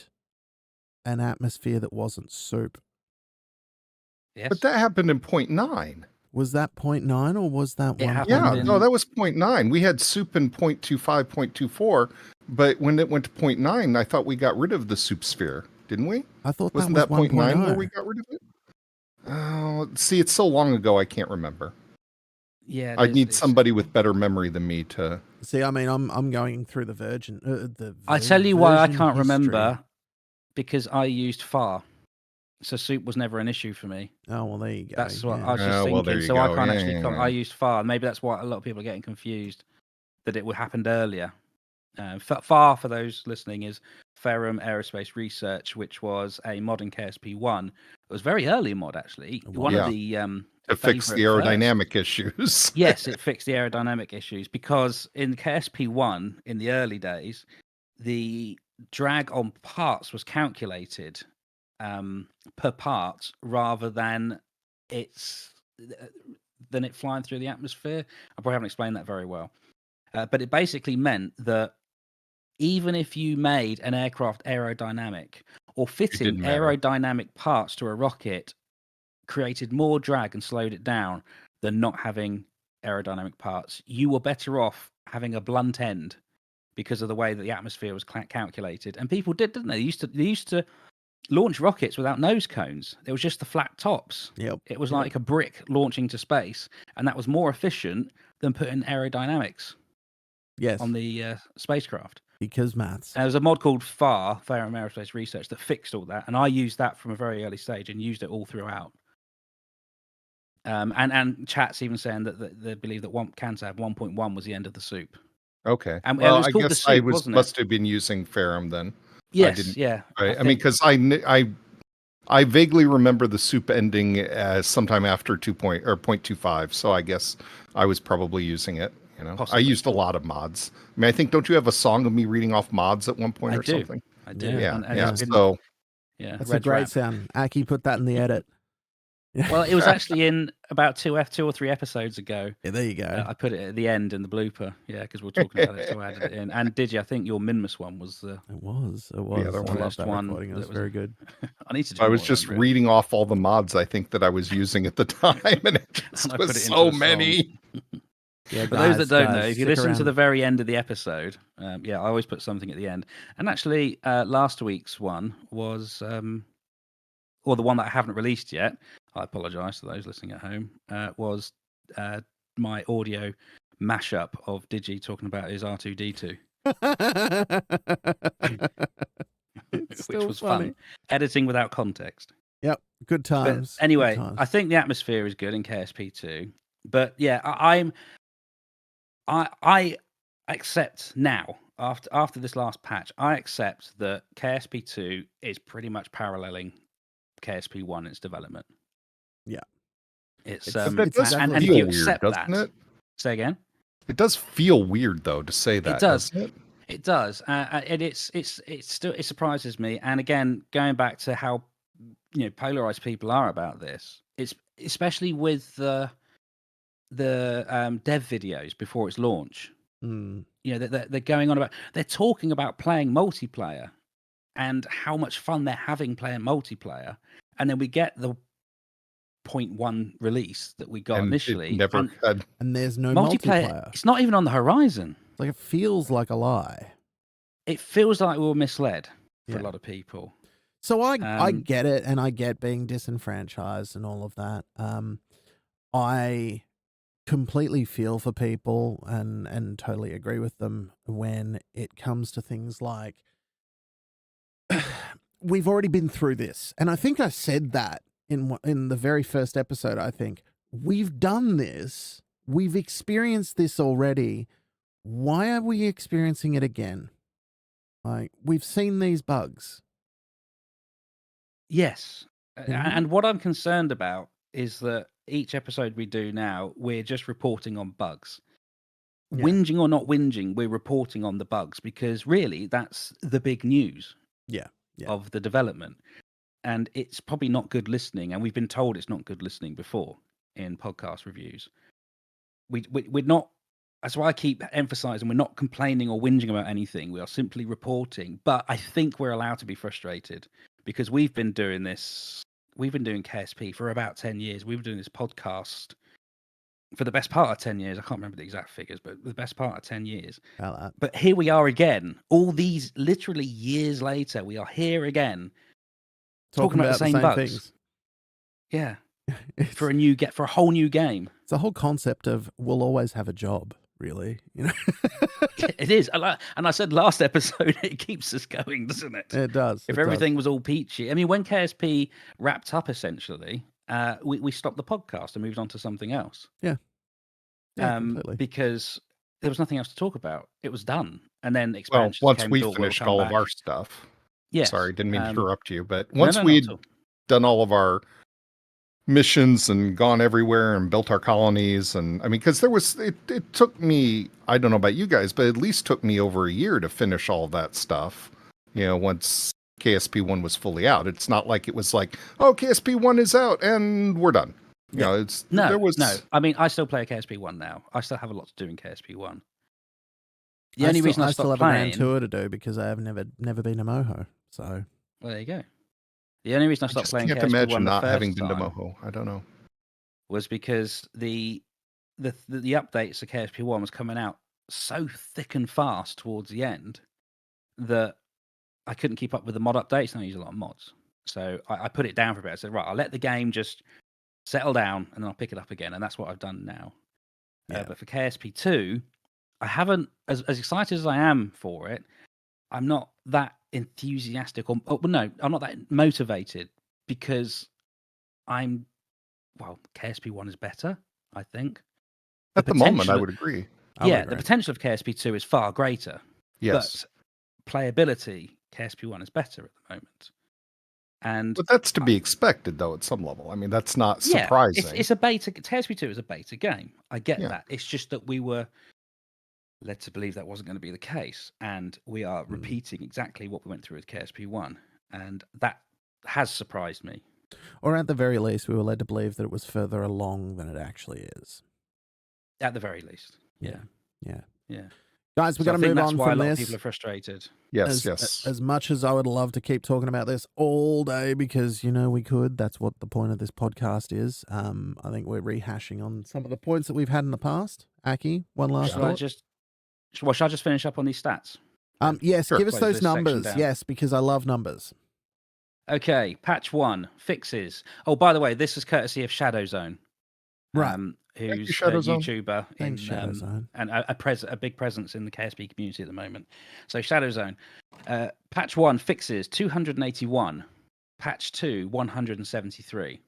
an atmosphere that wasn't soup. Yes. But that happened in 0.9. Was that 0.9 or was that 1? Yeah, no, that was 0.9. We had soup in 0.25, 0.24, but when it went to 0.9, I thought we got rid of the soup sphere, didn't we? I thought Wasn't that was 0.9 where 1.0. we got rid of it? Oh, see, it's so long ago, I can't remember. Yeah, I need somebody with better memory than me to see. I mean, I'm going through the Virgin. I tell you why I can't remember, because I used FAR, so soup was never an issue for me. Oh well, there you go. That's what I was just thinking. So I can't actually. I used FAR. Maybe that's why a lot of people are getting confused. that it happened earlier. FAR, for those listening, is Ferrum Aerospace Research, which was a mod in KSP1. It was very early mod, actually. One of the to fix the aerodynamic issues. Yes, it fixed the aerodynamic issues, because in KSP1 in the early days, the drag on parts was calculated per part rather than it flying through the atmosphere. I probably haven't explained that very well, but it basically meant that even if you made an aircraft aerodynamic, or fitting aerodynamic parts to a rocket created more drag and slowed it down than not having aerodynamic parts, you were better off having a blunt end because of the way that the atmosphere was calculated. And people didn't they? They used to launch rockets without nose cones. It was just the flat tops. Yep. It was like a brick launching to space, and that was more efficient than putting aerodynamics on the spacecraft. Because maths. There was a mod called Ferrum Aerospace Research that fixed all that, and I used that from a very early stage and used it all throughout. And chat's even saying that they believe that CANSAB 1.1 was the end of the soup. Okay. And well, it was I called guess the soup, wasn't it? Must have been using Ferrum then. Yes, yeah. Right. I mean, because I vaguely remember the soup ending as sometime after 0.25, so I guess I was probably using it. Possibly. I used a lot of mods. I mean, I think, don't you have a song of me reading off mods at one point something? I do. Yeah. That's a great sound. Aki, put that in the edit. Well, it was actually in about 2 or 3 episodes ago. Yeah, there you go. I put it at the end in the blooper. Yeah, because we're talking about it, so I added it in. And Digi, I think your Minmus one was the. It was. The other I loved that one. recording. It was very good. I need to. I was just reading off all the mods I think that I was using at the time, and it just was so many. Yeah, for those that don't know, if you listen to the very end of the episode, I always put something at the end. And actually, last week's one was, or the one that I haven't released yet. I apologise to those listening at home. Was my audio mashup of Digi talking about his R2D2, which was funny. Fun. Editing without context. Yep, good times. But anyway, good times. I think the atmosphere is good in KSP2. But yeah, I accept now, after this last patch, I accept that KSP2 is pretty much paralleling KSP1 in its development. Yeah. It does and feel you accept weird, that. doesn't it? Say again? It does feel weird, though, to say that. It does. Doesn't it? It does. And it surprises me. And again, going back to how polarized people are about this, it's especially with the dev videos before its launch. They're going on about, they're talking about playing multiplayer and how much fun they're having playing multiplayer, and then we get the 0.1 release that we got initially, and there's no multiplayer. It's not even on the horizon. Like, it feels like a lie. It feels like we were misled for a lot of people. So I get it, and I get being disenfranchised and all of that. I completely feel for people and totally agree with them when it comes to things like, we've already been through this. And I think I said that in the very first episode. I think we've done this. We've experienced this already. Why are we experiencing it again? Like, we've seen these bugs. Yes. And what I'm concerned about is that each episode we do now, we're just reporting on bugs. Yeah. Whinging or not whinging, we're reporting on the bugs, because really that's the big news of the development. And it's probably not good listening. And we've been told it's not good listening before in podcast reviews. We're not, that's why I keep emphasizing, we're not complaining or whinging about anything. We are simply reporting. But I think we're allowed to be frustrated, because we've been doing this. We've been doing KSP for about 10 years. We've been doing this podcast for the best part of 10 years. I can't remember the exact figures, but the best part of 10 years. But here we are again. All these literally years later, we are here again. Talking about the same bugs. Things. Yeah. for a whole new game. It's a whole concept of we'll always have a job, really. It is. And I said last episode, it keeps us going, doesn't it? It does. If everything was all peachy. I mean, when KSP wrapped up, essentially, we stopped the podcast and moved on to something else. Yeah. Yeah, completely. Because there was nothing else to talk about. It was done, and then Well, expansions once came. we Thought, finished come all back. of our stuff. Yes. Sorry, didn't mean to interrupt you, but No, once not we'd at all. done all of our missions and gone everywhere and built our colonies, and I mean, because it took me, I don't know about you guys, but at least took me over a year to finish all that stuff. Once KSP1 was fully out, it's not like it was like, oh, KSP1 is out and we're done. It's No. I mean, I still play a KSP1 now. I still have a lot to do in KSP1. The only reason I still stopped have a playing. grand tour to do because I have never been to Moho. So Well, there you go. The only reason I stopped playing can't KSP1 imagine the not first having been to time Moho. I don't know. was because the updates to KSP1 was coming out so thick and fast towards the end that I couldn't keep up with the mod updates, and I use a lot of mods. So I put it down for a bit. I said, right, I'll let the game just settle down, and then I'll pick it up again. And that's what I've done now. But for KSP2, I haven't, as excited as I am for it, I'm not that enthusiastic, I'm not that motivated because KSP1 is better, I think. At the moment, I would agree. The potential of KSP2 is far greater. Yes. But playability, KSP1 is better at the moment. But that's to be expected, though, at some level. I mean, that's not surprising. It's a beta. KSP2 is a beta game. I get that. It's just that we were led to believe that wasn't going to be the case, and we are repeating exactly what we went through with KSP1, and that has surprised me. Or at the very least, we were led to believe that it was further along than it actually is. At the very least, yeah. Guys, we've got to move on from this. That's why a lot of people are frustrated. Yes. As much as I would love to keep talking about this all day, because we could. That's what the point of this podcast is. I think we're rehashing on some of the points that we've had in the past. Aki, one last thought. Shall I just finish up on these stats? Yes, Sure. Give us those numbers. Yes, because I love numbers. Okay, patch 1 fixes. Oh, by the way, this is courtesy of Shadow Zone, right? Who's Shadow a Zone. YouTuber and a big presence in the KSP community at the moment. So Shadow Zone, patch 1 fixes 281, patch 2 173.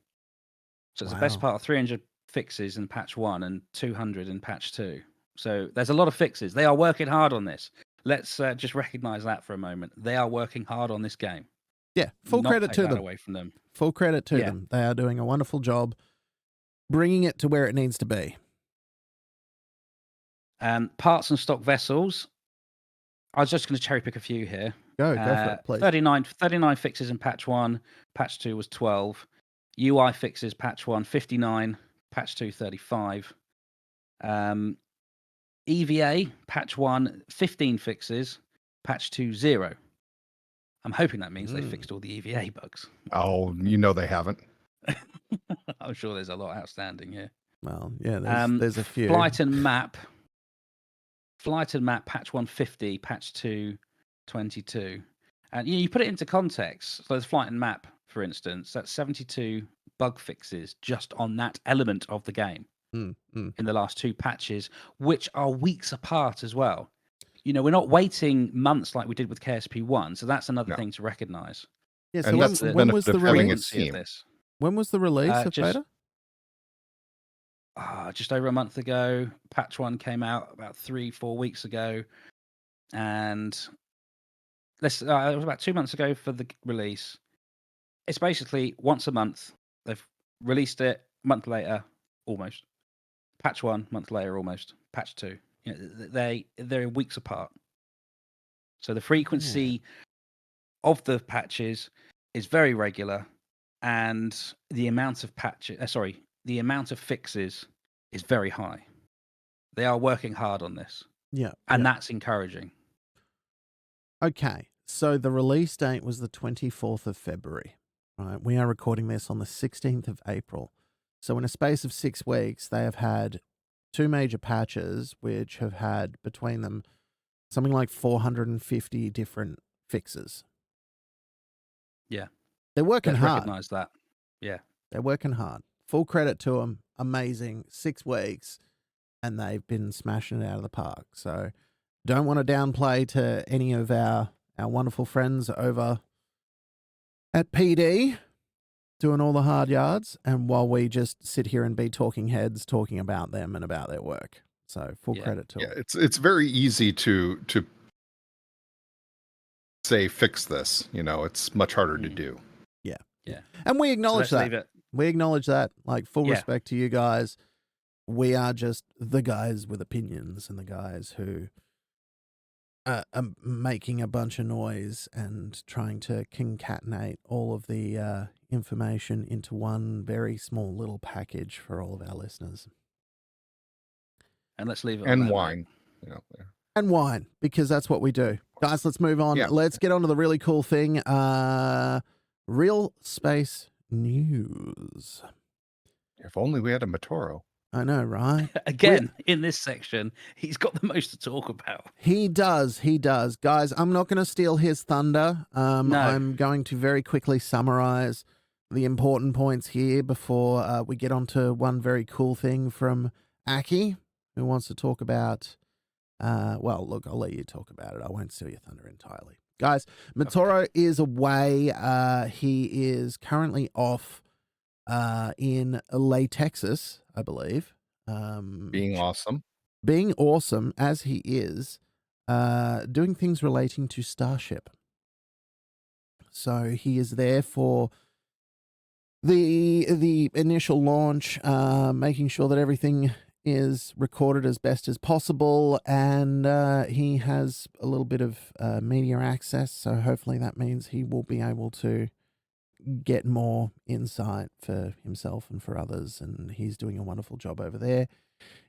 So it's the best part of 300 fixes in patch 1 and 200 in patch 2. So there's a lot of fixes. They are working hard on this. Let's just recognize that for a moment. They are working hard on this game. Yeah, full credit to them. Away from them. Full credit to them. They are doing a wonderful job bringing it to where it needs to be. Parts and stock vessels. I was just going to cherry pick a few here. Go for it, please. 39 fixes in patch 1. Patch 2 was 12. UI fixes patch 1, 59. Patch 2, 35. EVA, patch 1, 15 fixes. Patch 2, 0. I'm hoping that means they fixed all the EVA bugs. Oh, they haven't. I'm sure there's a lot outstanding here. Well, yeah, there's a few. Flight and map, patch 150, patch 2, 22. And you put it into context. So there's flight and map, for instance. That's 72 bug fixes just on that element of the game in the last 2 patches, which are weeks apart as well. We're not waiting months like we did with KSP1, so that's another thing to recognize. Yeah, so when was the release of this? When was the release of beta? Just over a month ago. Patch 1 came out about 3-4 weeks ago, and it was about 2 months ago for the release. It's basically once a month. They've released it. A month later, almost. Patch 1, month later, almost. Patch 2. They're weeks apart. So the frequency of the patches is very regular, and the amount of the amount of fixes is very high. They are working hard on this. Yeah. And that's encouraging. Okay. So the release date was the 24th of February. Right. We are recording this on the 16th of April. So in a space of 6 weeks, they have had 2 major patches, which have had between them something like 450 different fixes. Yeah. They're working hard. Recognize that. Yeah. They're working hard. Full credit to them. Amazing. 6 weeks. And they've been smashing it out of the park. So don't want to downplay to any of our wonderful friends over at PD doing all the hard yards, and while we just sit here and be talking heads talking about them and about their work. So full Yeah. credit to Yeah, him. it's very easy to say fix this. It's much harder to do. Yeah. And we So acknowledge let's that. leave it. We acknowledge that. Like, full Yeah. respect to you guys. We are just the guys with opinions and the guys who are making a bunch of noise and trying to concatenate all of the information into one very small little package for all of our listeners. And let's leave it on And that note. wine. And wine, because that's what we do. Guys, let's move on. Yeah. Let's get on to the really cool thing. Real space news. If only we had a Matoro. I know, right? Again, in this section, he's got the most to talk about. He does. Guys, I'm not going to steal his thunder. No. I'm going to very quickly summarize the important points here before we get on to one very cool thing from Aki, who wants to talk about... well, look, I'll let you talk about it. I won't steal your thunder entirely. Guys, Matoro is away. He is currently off in Lay, Texas, I believe. Being awesome. Being awesome, as he is, doing things relating to Starship. So he is there for the initial launch, making sure that everything is recorded as best as possible, and he has a little bit of media access, so hopefully that means he will be able to get more insight for himself and for others, and he's doing a wonderful job over there.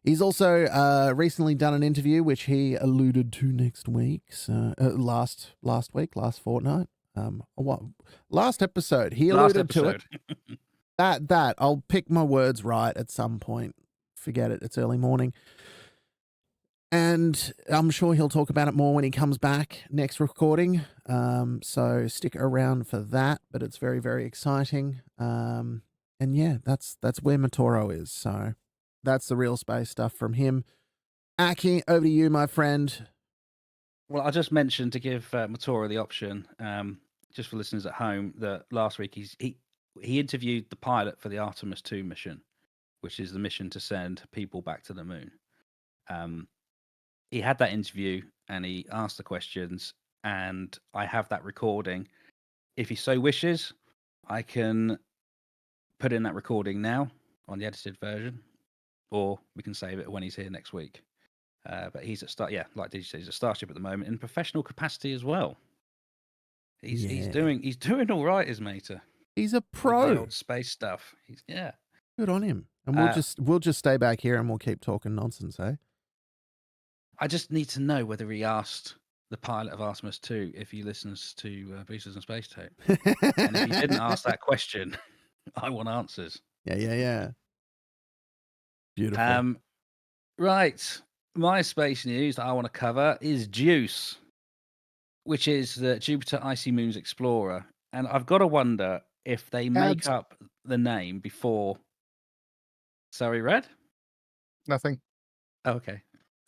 He's also recently done an interview, which he alluded to next week, so last fortnight, last episode, he alluded to it. That I'll pick my words right at some point. Forget it, it's early morning. And I'm sure he'll talk about it more when he comes back next recording. So stick around for that, but it's very, very exciting. And yeah, that's where Matoro is. So that's the real space stuff from him. Aki, over to you, my friend. Well, I just mentioned to give Matoro the option, just for listeners at home, that last week he interviewed the pilot for the Artemis 2 mission, which is the mission to send people back to the moon. He had that interview and he asked the questions, and I have that recording. If he so wishes, I can put in that recording now on the edited version, or we can save it when he's here next week. But he's at like Digi said, he's at Starship at the moment in professional capacity as well. He's doing all right, is Mater. He's a With the pro. old space stuff. Good on him. And we'll just stay back here and we'll keep talking nonsense, eh? I just need to know whether he asked the pilot of Artemis 2 if he listens to Boosters and Spacetape. And if he didn't ask that question, I want answers. Yeah. Beautiful. Right. My space news that I want to cover is JUICE, which is the Jupiter Icy Moons Explorer. And I've got to wonder if they make up the name before. Sorry, Red? Nothing. Oh, okay.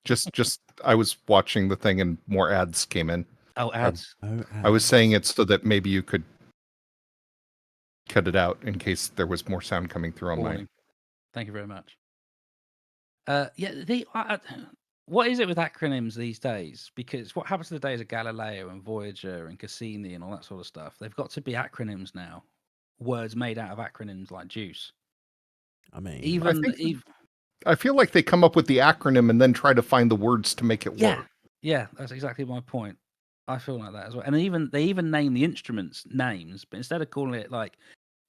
Just I was watching the thing and more ads came in. Oh, ads. I was saying it so that maybe you could cut it out in case there was more sound coming through on mine. Thank you very much. What is it with acronyms these days? Because what happens to the days of Galileo and Voyager and Cassini and all that sort of stuff? They've got to be acronyms now. Words made out of acronyms like JUICE. I mean, I feel like they come up with the acronym and then try to find the words to make it work. Yeah, that's exactly my point. I feel like that as well. And they even name the instruments names, but instead of calling it like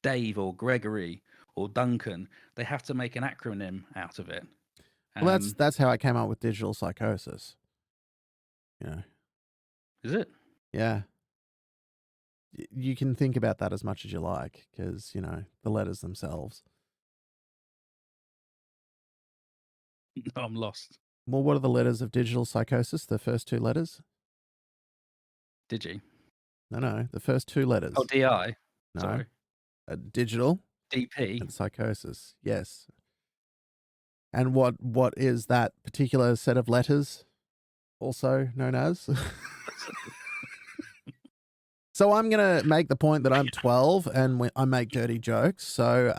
Dave or Gregory or Duncan, they have to make an acronym out of it. Well, that's how I came up with digital psychosis. Yeah. Is it? Yeah. You can think about that as much as you like, because, the letters themselves. I'm lost. Well, what are the letters of digital psychosis? The first two letters? Digi? No, the first two letters. Oh, DI? No. Sorry. Digital. DP? And psychosis, yes. And what is that particular set of letters also known as? So I'm going to make the point that I'm 12 and I make dirty jokes. So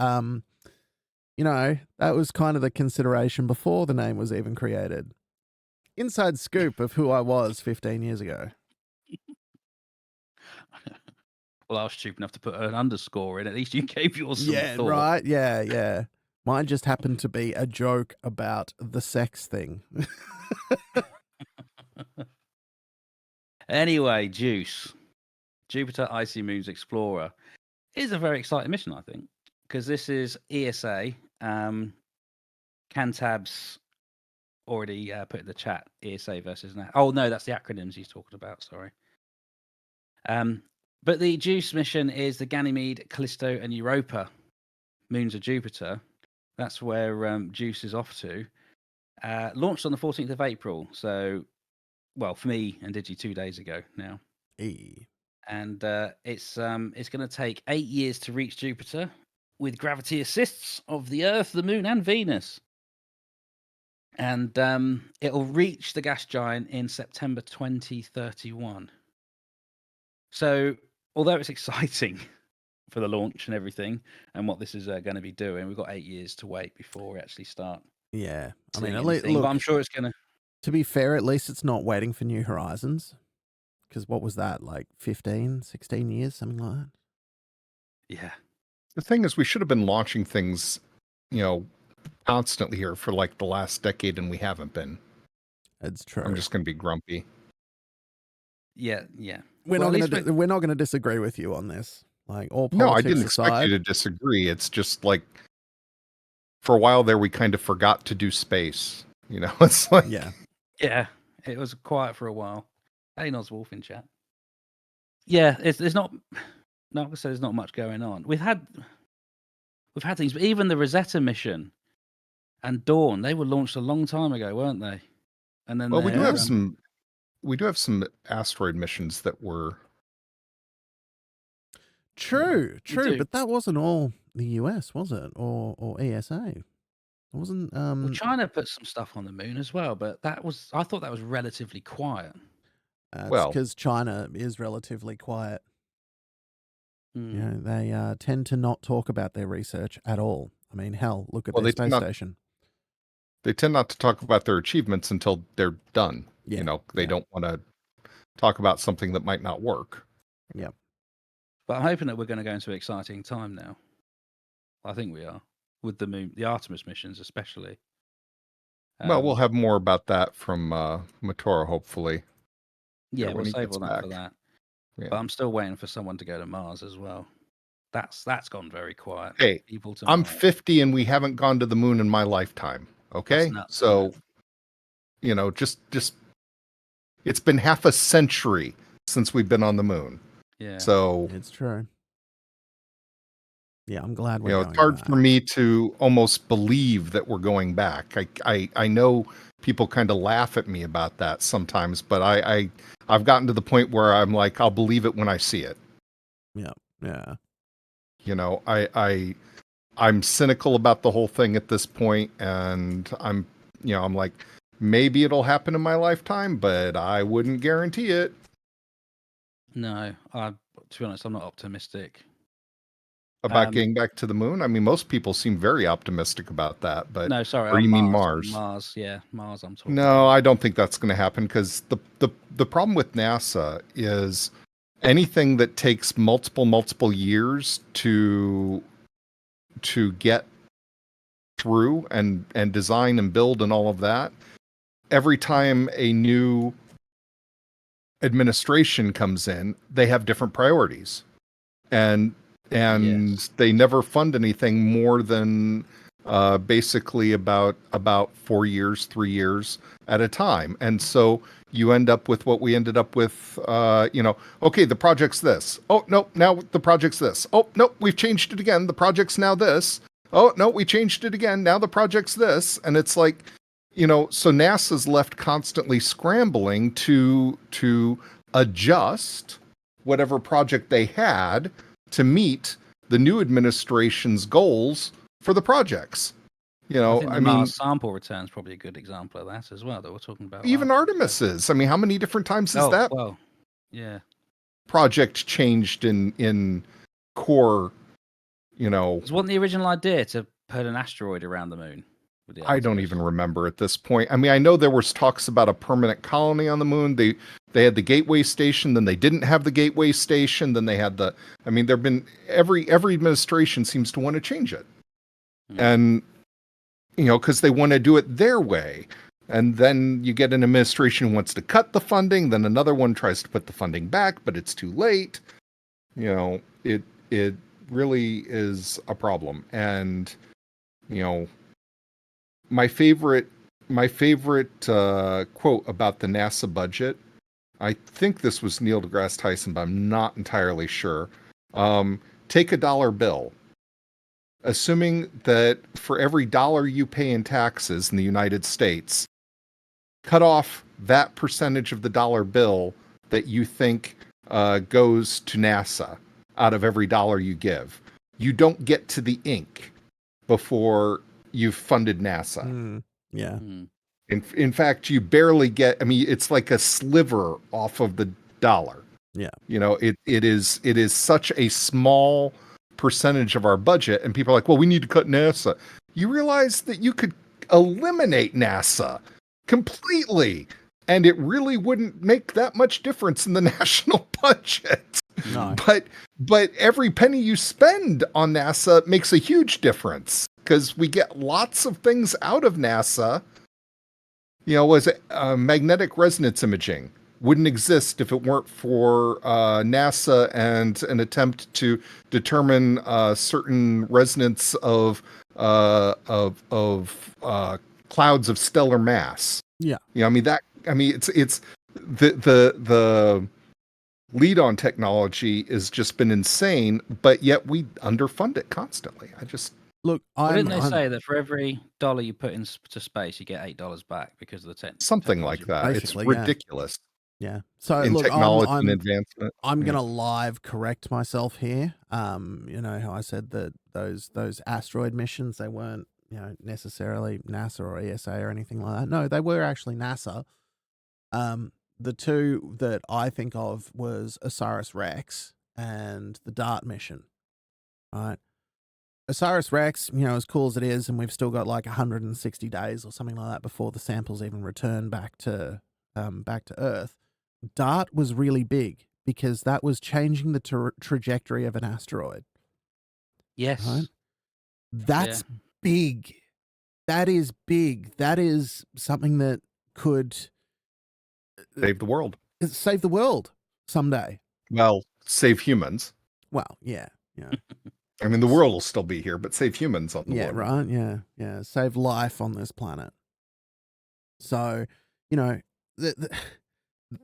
You know, that was kind of the consideration before the name was even created. Inside scoop of who I was 15 years ago. Well, I was stupid enough to put an underscore in. At least you gave yours some Yeah, thought. right. Yeah. Mine just happened to be a joke about the sex thing. Anyway, Juice, Jupiter Icy Moons Explorer, is a very exciting mission, I think, because this is ESA. Cantab's already put in the chat ESA versus now. Oh no, that's the acronyms he's talking about. Sorry. But the Juice mission is the Ganymede, Callisto, and Europa moons of Jupiter. That's where Juice is off to. Launched on the 14th of April. So, well, for me and Digi 2 days ago now. And it's going to take 8 years to reach Jupiter with gravity assists of the Earth, the Moon, and Venus. And it'll reach the gas giant in September 2031. So, although it's exciting for the launch and everything, and what this is going to be doing, we've got 8 years to wait before we actually start. Yeah, I mean, seeing at least, anything, look, but I'm sure it's going to. to be fair, at least it's not waiting for New Horizons. Because what was that, like 15, 16 years, something like that? Yeah. The thing is, we should have been launching things, constantly here for like the last decade, and we haven't been. It's true. I'm just going to be grumpy. Yeah. We're Well, not going to disagree with you on this. Like all politics No, I didn't expect aside, you to disagree. It's just like, for a while there, we kind of forgot to do space. It's like, yeah, it was quiet for a while. Hey, Wolf in chat. Yeah, there's not. No, I said there's not much going on. We've had things, but even the Rosetta mission and Dawn, they were launched a long time ago, weren't they? And then well, we do have some asteroid missions that were true, but that wasn't all the US, was it, or ESA? It wasn't. Well, China put some stuff on the moon as well, but I thought that was relatively quiet. It's because China is relatively quiet. They tend to not talk about their research at all. I mean, hell, look at their space station. They tend not to talk about their achievements until they're done. Yeah. They don't want to talk about something that might not work. Yeah. But I'm hoping that we're going to go into an exciting time now. I think we are, with the moon, the Artemis missions especially. Well, we'll have more about that from Matoro, hopefully. Yeah, we'll save all that for that. Yeah. But I'm still waiting for someone to go to Mars as well. That's gone very quiet. Hey, I'm 50 and we haven't gone to the moon in my lifetime. Okay, nuts, so just it's been half a century since we've been on the moon. Yeah, so it's true. Yeah, I'm glad we're going it's hard back. for me to almost believe that we're going back. I know people kind of laugh at me about that sometimes, but I've gotten to the point where I'm like, I'll believe it when I see it. Yeah. I'm cynical about the whole thing at this point, and I'm like, maybe it'll happen in my lifetime, but I wouldn't guarantee it. No, to be honest, I'm not optimistic about getting back to the moon. I mean, most people seem very optimistic about that, but no, sorry, or you mean Mars? Mars? Yeah, Mars. I'm talking. No, I don't think that's going to happen because the problem with NASA is anything that takes multiple years to get through and design and build and all of that. Every time a new administration comes in, they have different priorities, and yes. They never fund anything more than basically about 4 years, 3 years at a time. And so you end up with what we ended up with, okay, the project's this. Oh, no, now the project's this. Oh, no, we've changed it again. The project's now this. Oh, no, we changed it again. Now the project's this. And it's like, so NASA's left constantly scrambling to adjust whatever project they had to meet the new administration's goals for the projects. I mean, Mars sample return is probably a good example of that as well that we're talking about. Even Artemis is. I mean, how many different times is that? Well, yeah. Project changed in core, It wasn't the original idea to put an asteroid around the moon with the I don't Artemis. even remember at this point. I mean, I know there was talks about a permanent colony on the moon. They had the Gateway Station, then they didn't have the Gateway Station, then they had the. I mean, there've been every administration seems to want to change it, and because they want to do it their way. And then you get an administration who wants to cut the funding, then another one tries to put the funding back, but it's too late. It really is a problem. And my favorite quote about the NASA budget, I think this was Neil deGrasse Tyson, but I'm not entirely sure. Take a dollar bill. Assuming that for every dollar you pay in taxes in the United States, cut off that percentage of the dollar bill that you think goes to NASA out of every dollar you give. You don't get to the ink before you've funded NASA. Yeah. In fact, you barely get. I mean, it's like a sliver off of the dollar. Yeah. It is such a small percentage of our budget, and people are like, well, we need to cut NASA. You realize that you could eliminate NASA completely, and it really wouldn't make that much difference in the national budget. No. But every penny you spend on NASA makes a huge difference, because we get lots of things out of NASA. Was it magnetic resonance imaging wouldn't exist if it weren't for NASA and an attempt to determine certain resonance of clouds of stellar mass. Yeah. It's the lead on technology has just been insane, but yet we underfund it constantly. Look, didn't they say that for every dollar you put into space, you get $8 back because of the something technology? like that. It's Basically, ridiculous. Yeah. So In look, technology and I'm advancement. gonna live correct myself here. You know how I said that those asteroid missions, they weren't necessarily NASA or ESA or anything like that. No, they were actually NASA. The two that I think of was OSIRIS-REx and the DART mission. Right. OSIRIS-REx, as cool as it is, and we've still got like 160 days or something like that before the samples even return back to Earth. DART was really big because that was changing the trajectory of an asteroid. Yes. Right? That's big. That is big. That is something that could Save the world. Save the world someday. Well, save humans. Well, yeah. I mean, the world will still be here, but save humans on the world. Right. Yeah. Save life on this planet. So,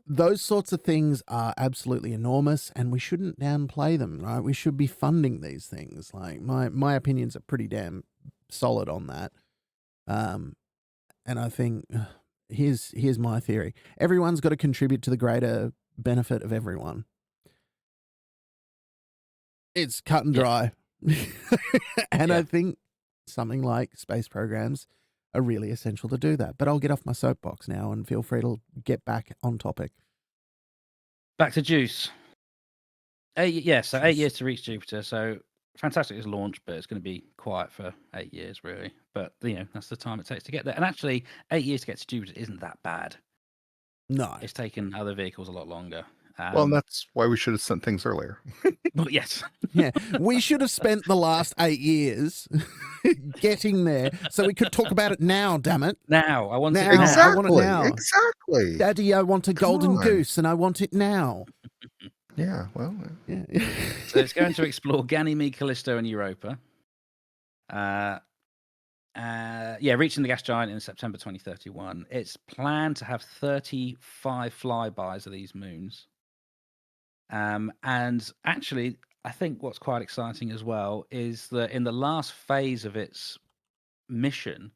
those sorts of things are absolutely enormous, and we shouldn't downplay them, right? We should be funding these things. Like my opinions are pretty damn solid on that. And I think here's my theory. Everyone's got to contribute to the greater benefit of everyone. It's cut and dry. And I think something like space programs are really essential to do that. But I'll get off my soapbox now and feel free to get back on topic. Back to Juice. 8 years to reach Jupiter. So fantastic as launch, but it's going to be quiet for 8 years, really. But, that's the time it takes to get there. And actually, 8 years to get to Jupiter isn't that bad. No. It's taken other vehicles a lot longer. Well, and that's why we should have sent things earlier. Well, yes. Yeah. We should have spent the last 8 years getting there so we could talk about it now, damn it. Now. I want it now. now. I want it now. Exactly. Daddy, I want a golden goose and I want it now. Yeah, well. Yeah. So it's going to explore Ganymede, Callisto, and Europa. Reaching the gas giant in September 2031. It's planned to have 35 flybys of these moons. And actually, I think what's quite exciting as well is that in the last phase of its mission,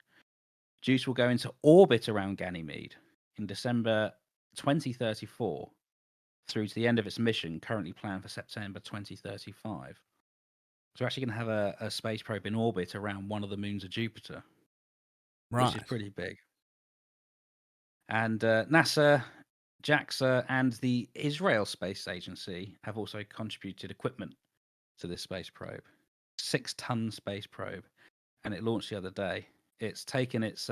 JUICE will go into orbit around Ganymede in December 2034 through to the end of its mission, currently planned for September 2035. So we're actually going to have a space probe in orbit around one of the moons of Jupiter, which is pretty big. And NASA, JAXA, and the Israel Space Agency have also contributed equipment to this space probe. 6-ton space probe. and it launched the other day. It's taken its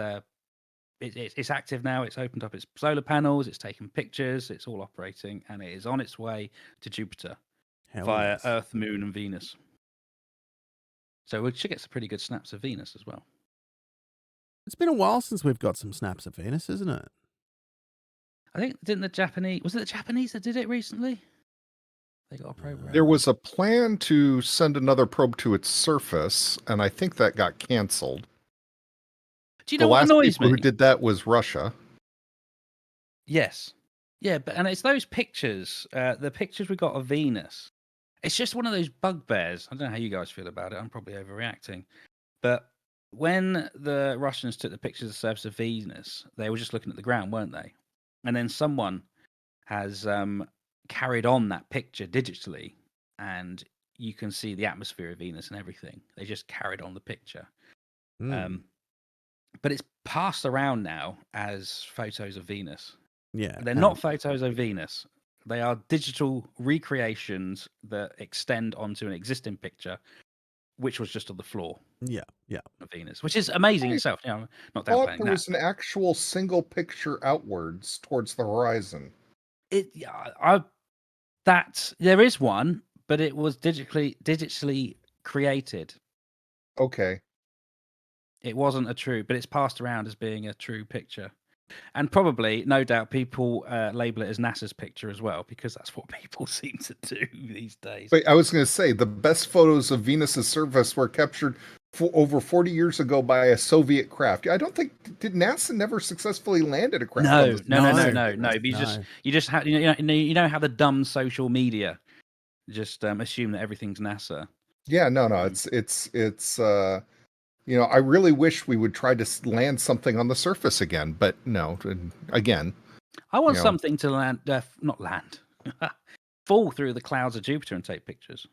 it's active now. It's opened up its solar panels. It's taken pictures. It's all operating, and it is on its way to Jupiter Hell via yes. Earth, Moon, and Venus. So we should get some pretty good snaps of Venus as well. It's been a while since we've got some snaps of Venus, isn't it? I think was it the Japanese that did it recently? They got a program. There was a plan to send another probe to its surface, and I think that got canceled. Do you The know what last annoys people me? who did that was Russia. Yes. Yeah, and it's those pictures, the pictures we got of Venus. It's just one of those bugbears. I don't know how you guys feel about it. I'm probably overreacting. But when the Russians took the pictures of the surface of Venus, they were just looking at the ground, weren't they? And then someone has carried on that picture digitally, and you can see the atmosphere of Venus and everything. They just carried on the picture. But it's passed around now as photos of Venus. Yeah. They're not photos of Venus. They are digital recreations that extend onto an existing picture, which was just on the floor Yeah. of Venus, which is amazing I itself. You know, not thought downplaying there that. was an actual single picture outwards towards the horizon. There is one, but it was digitally created. Okay. It wasn't a true, but it's passed around as being a true picture. And probably, no doubt, people label it as NASA's picture as well, because that's what people seem to do these days. But I was going to say, the best photos of Venus's surface were captured over 40 years ago by a Soviet craft. I don't think, did NASA never successfully landed a craft? No. No. You just have, you know how the dumb social media just assume that everything's NASA. Yeah, no. It's I really wish we would try to land something on the surface again, but no. Again, I want something to land, not land, fall through the clouds of Jupiter and take pictures.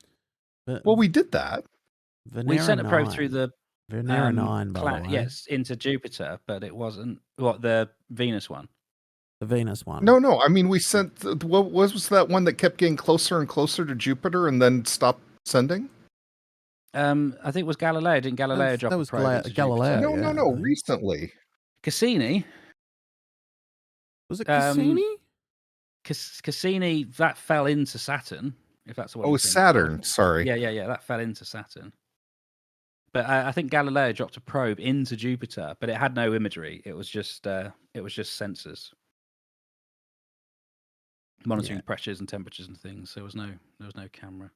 Well, we did that. We sent a probe through the Venera 9, by the way. Yes, into Jupiter, but it wasn't the Venus one. The Venus one. No. I mean, we sent. What was that one that kept getting closer and closer to Jupiter and then stopped sending? I think it was Galileo. Didn't Galileo drop a probe into Galileo? Jupiter? No. Recently, Cassini. Was it Cassini? Cassini, that fell into Saturn. If that's what. Oh, Saturn. Sorry. Yeah. That fell into Saturn. But I think Galileo dropped a probe into Jupiter, but it had no imagery. It was just sensors monitoring pressures and temperatures and things. There was no camera.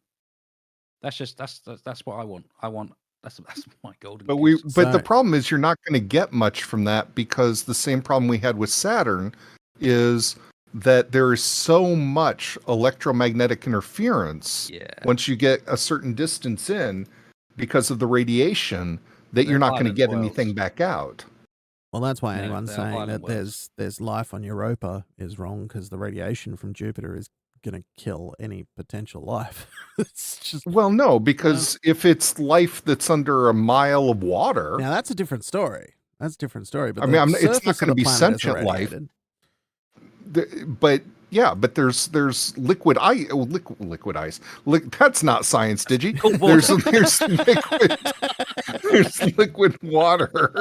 That's what I want. That's my golden. But the problem is you're not going to get much from that, because the same problem we had with Saturn is that there is so much electromagnetic interference once you get a certain distance in, because of the radiation, that you're not going to get anything back out. Well, that's why anyone saying that there's life on Europa is wrong, because the radiation from Jupiter is going to kill any potential life. It's just no, because if it's life that's under a mile of water, now that's a different story. But I mean, it's not going to be sentient life. But there's liquid ice. Liquid ice. That's not science, Digi. There's liquid water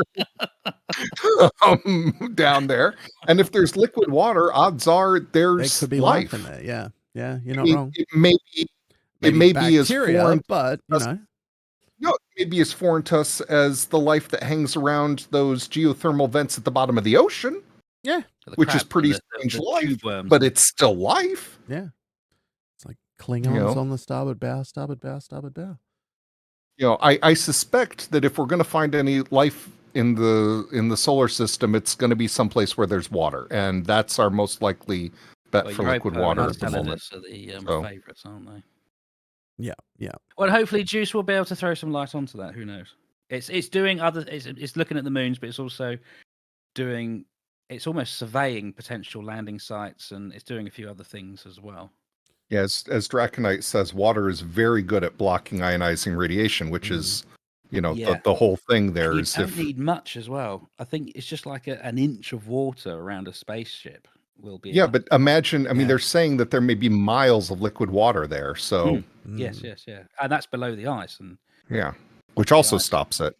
down there, and if there's liquid water, odds are there's could be life in there. Yeah, you're not wrong. It may be as foreign, but it may be as foreign to us as the life that hangs around those geothermal vents at the bottom of the ocean. Yeah, which is pretty strange life, but it's still life. Yeah, it's like Klingons on the starboard bow. I suspect that if we're going to find any life in the solar system, it's going to be someplace where there's water, and that's our most likely bet for liquid water at the moment. Are the favorites, aren't they? Yeah. Well, hopefully, Juice will be able to throw some light onto that. Who knows? It's doing other. It's looking at the moons, but it's also doing. It's almost surveying potential landing sites, and it's doing a few other things as well. Yeah, as Draconite says, water is very good at blocking ionizing radiation, which is, the whole thing there. You don't need much as well. I think it's just like an inch of water around a spaceship will be. Yeah, but imagine, I mean, they're saying that there may be miles of liquid water there. So yes, and that's below the ice, and which also stops it.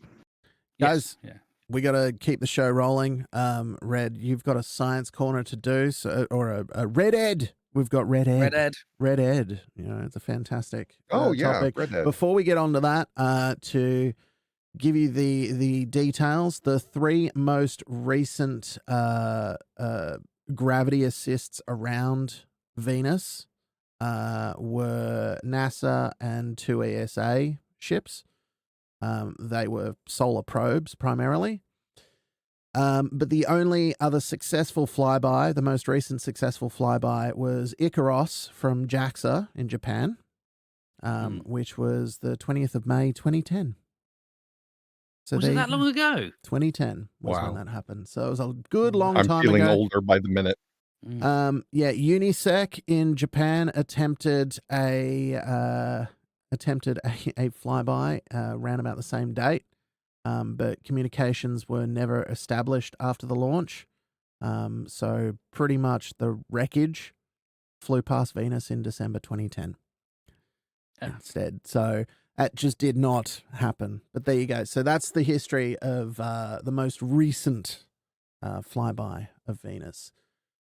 Guys, Yeah. we got to keep the show rolling. Red, you've got a science corner to do, or a Red Ed. We've got Red Ed. Red Ed. Red Ed. You know, it's a fantastic Oh, yeah, topic. Red Ed. Before we get on to that, to give you the details, the 3 most recent gravity assists around Venus were NASA and 2 ESA ships. They were solar probes primarily. But the only other successful flyby, the most recent successful flyby, was Icaros from JAXA in Japan, which was the 20th of May, 2010. So Was it that long ago? 2010 was when that happened. So it was a good long I'm time feeling ago. older by the minute. Yeah, UNISEC in Japan attempted a flyby around about the same date, but communications were never established after the launch. So pretty much the wreckage flew past Venus in December 2010 instead. So that just did not happen. But there you go. So that's the history of the most recent flyby of Venus.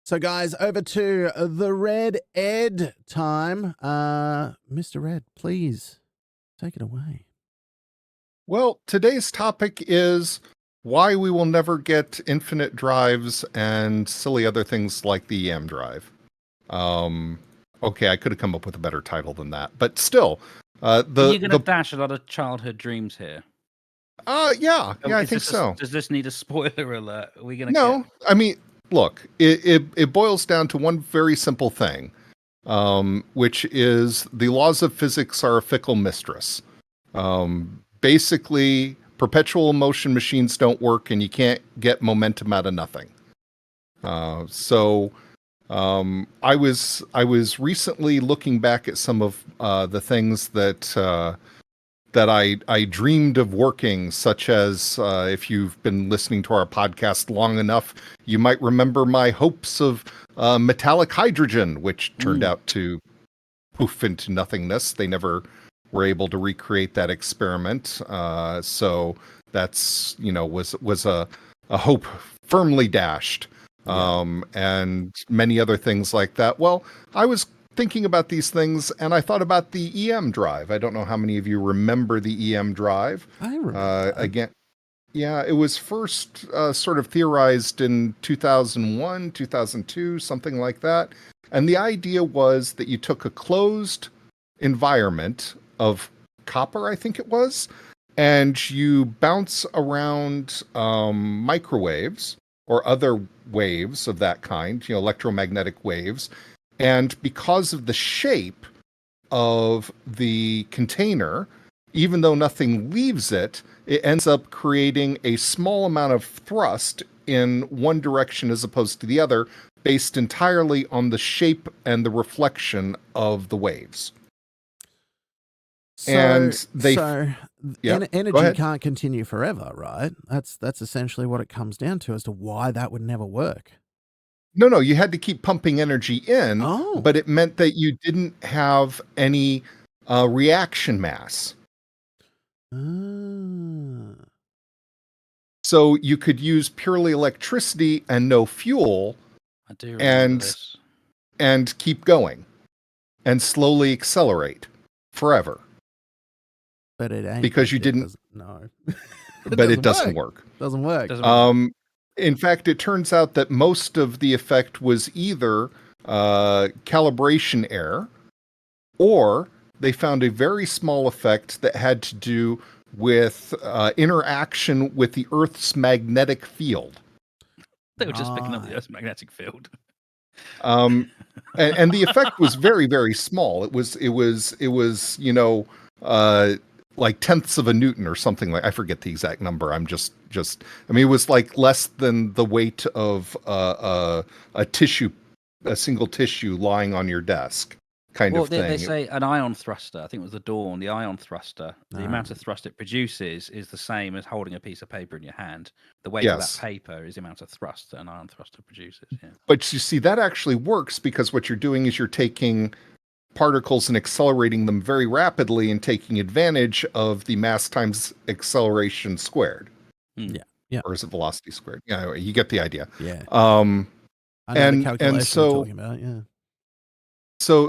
So, guys, over to the Red Ed time. Mr. Red, please take it away. Well, today's topic is why we will never get infinite drives and silly other things like the EM drive. Okay, I could have come up with a better title than that, but still, Are you going to dash a lot of childhood dreams here? Yeah, I think so. Does this need a spoiler alert? Are we going to? No, I mean, look, it boils down to one very simple thing, which is the laws of physics are a fickle mistress. Basically, perpetual motion machines don't work, and you can't get momentum out of nothing. So I was recently looking back at some of the things that I dreamed of working, such as if you've been listening to our podcast long enough, you might remember my hopes of metallic hydrogen, which turned out to poof into nothingness. They never were able to recreate that experiment. So that's, was a hope firmly dashed. And many other things like that. Well, I was thinking about these things, and I thought about the EM drive. I don't know how many of you remember the EM drive. I remember. Again, yeah, it was first sort of theorized in 2001, 2002, something like that. And the idea was that you took a closed environment of copper, I think it was, and you bounce around microwaves or other waves of that kind, electromagnetic waves. And because of the shape of the container, even though nothing leaves it, it ends up creating a small amount of thrust in one direction as opposed to the other, based entirely on the shape and the reflection of the waves. Energy Go can't continue forever, right? That's essentially what it comes down to as to why that would never work. No, you had to keep pumping energy in, but it meant that you didn't have any reaction mass. So you could use purely electricity and no fuel. I do remember this. And keep going and slowly accelerate forever. But it ain't. Because you didn't. No. But it doesn't work. Doesn't work. In fact, it turns out that most of the effect was either calibration error, or they found a very small effect that had to do with interaction with the Earth's magnetic field. They were just picking up the Earth's magnetic field. And the effect was very, very small. It was like tenths of a Newton or something like. I forget the exact number. I'm just. I mean, it was like less than the weight of a single tissue lying on your desk, kind of thing. They say an ion thruster. I think it was the Dawn. The ion thruster. The amount of thrust it produces is the same as holding a piece of paper in your hand. The weight of that paper is the amount of thrust that an ion thruster produces. Yeah. But you see, that actually works because what you're doing is you're taking particles and accelerating them very rapidly and taking advantage of the mass times acceleration squared. Yeah. Or is it velocity squared? Yeah, anyway, you get the idea. Yeah. Um, I know and- the and calculation so- you're talking about. Yeah.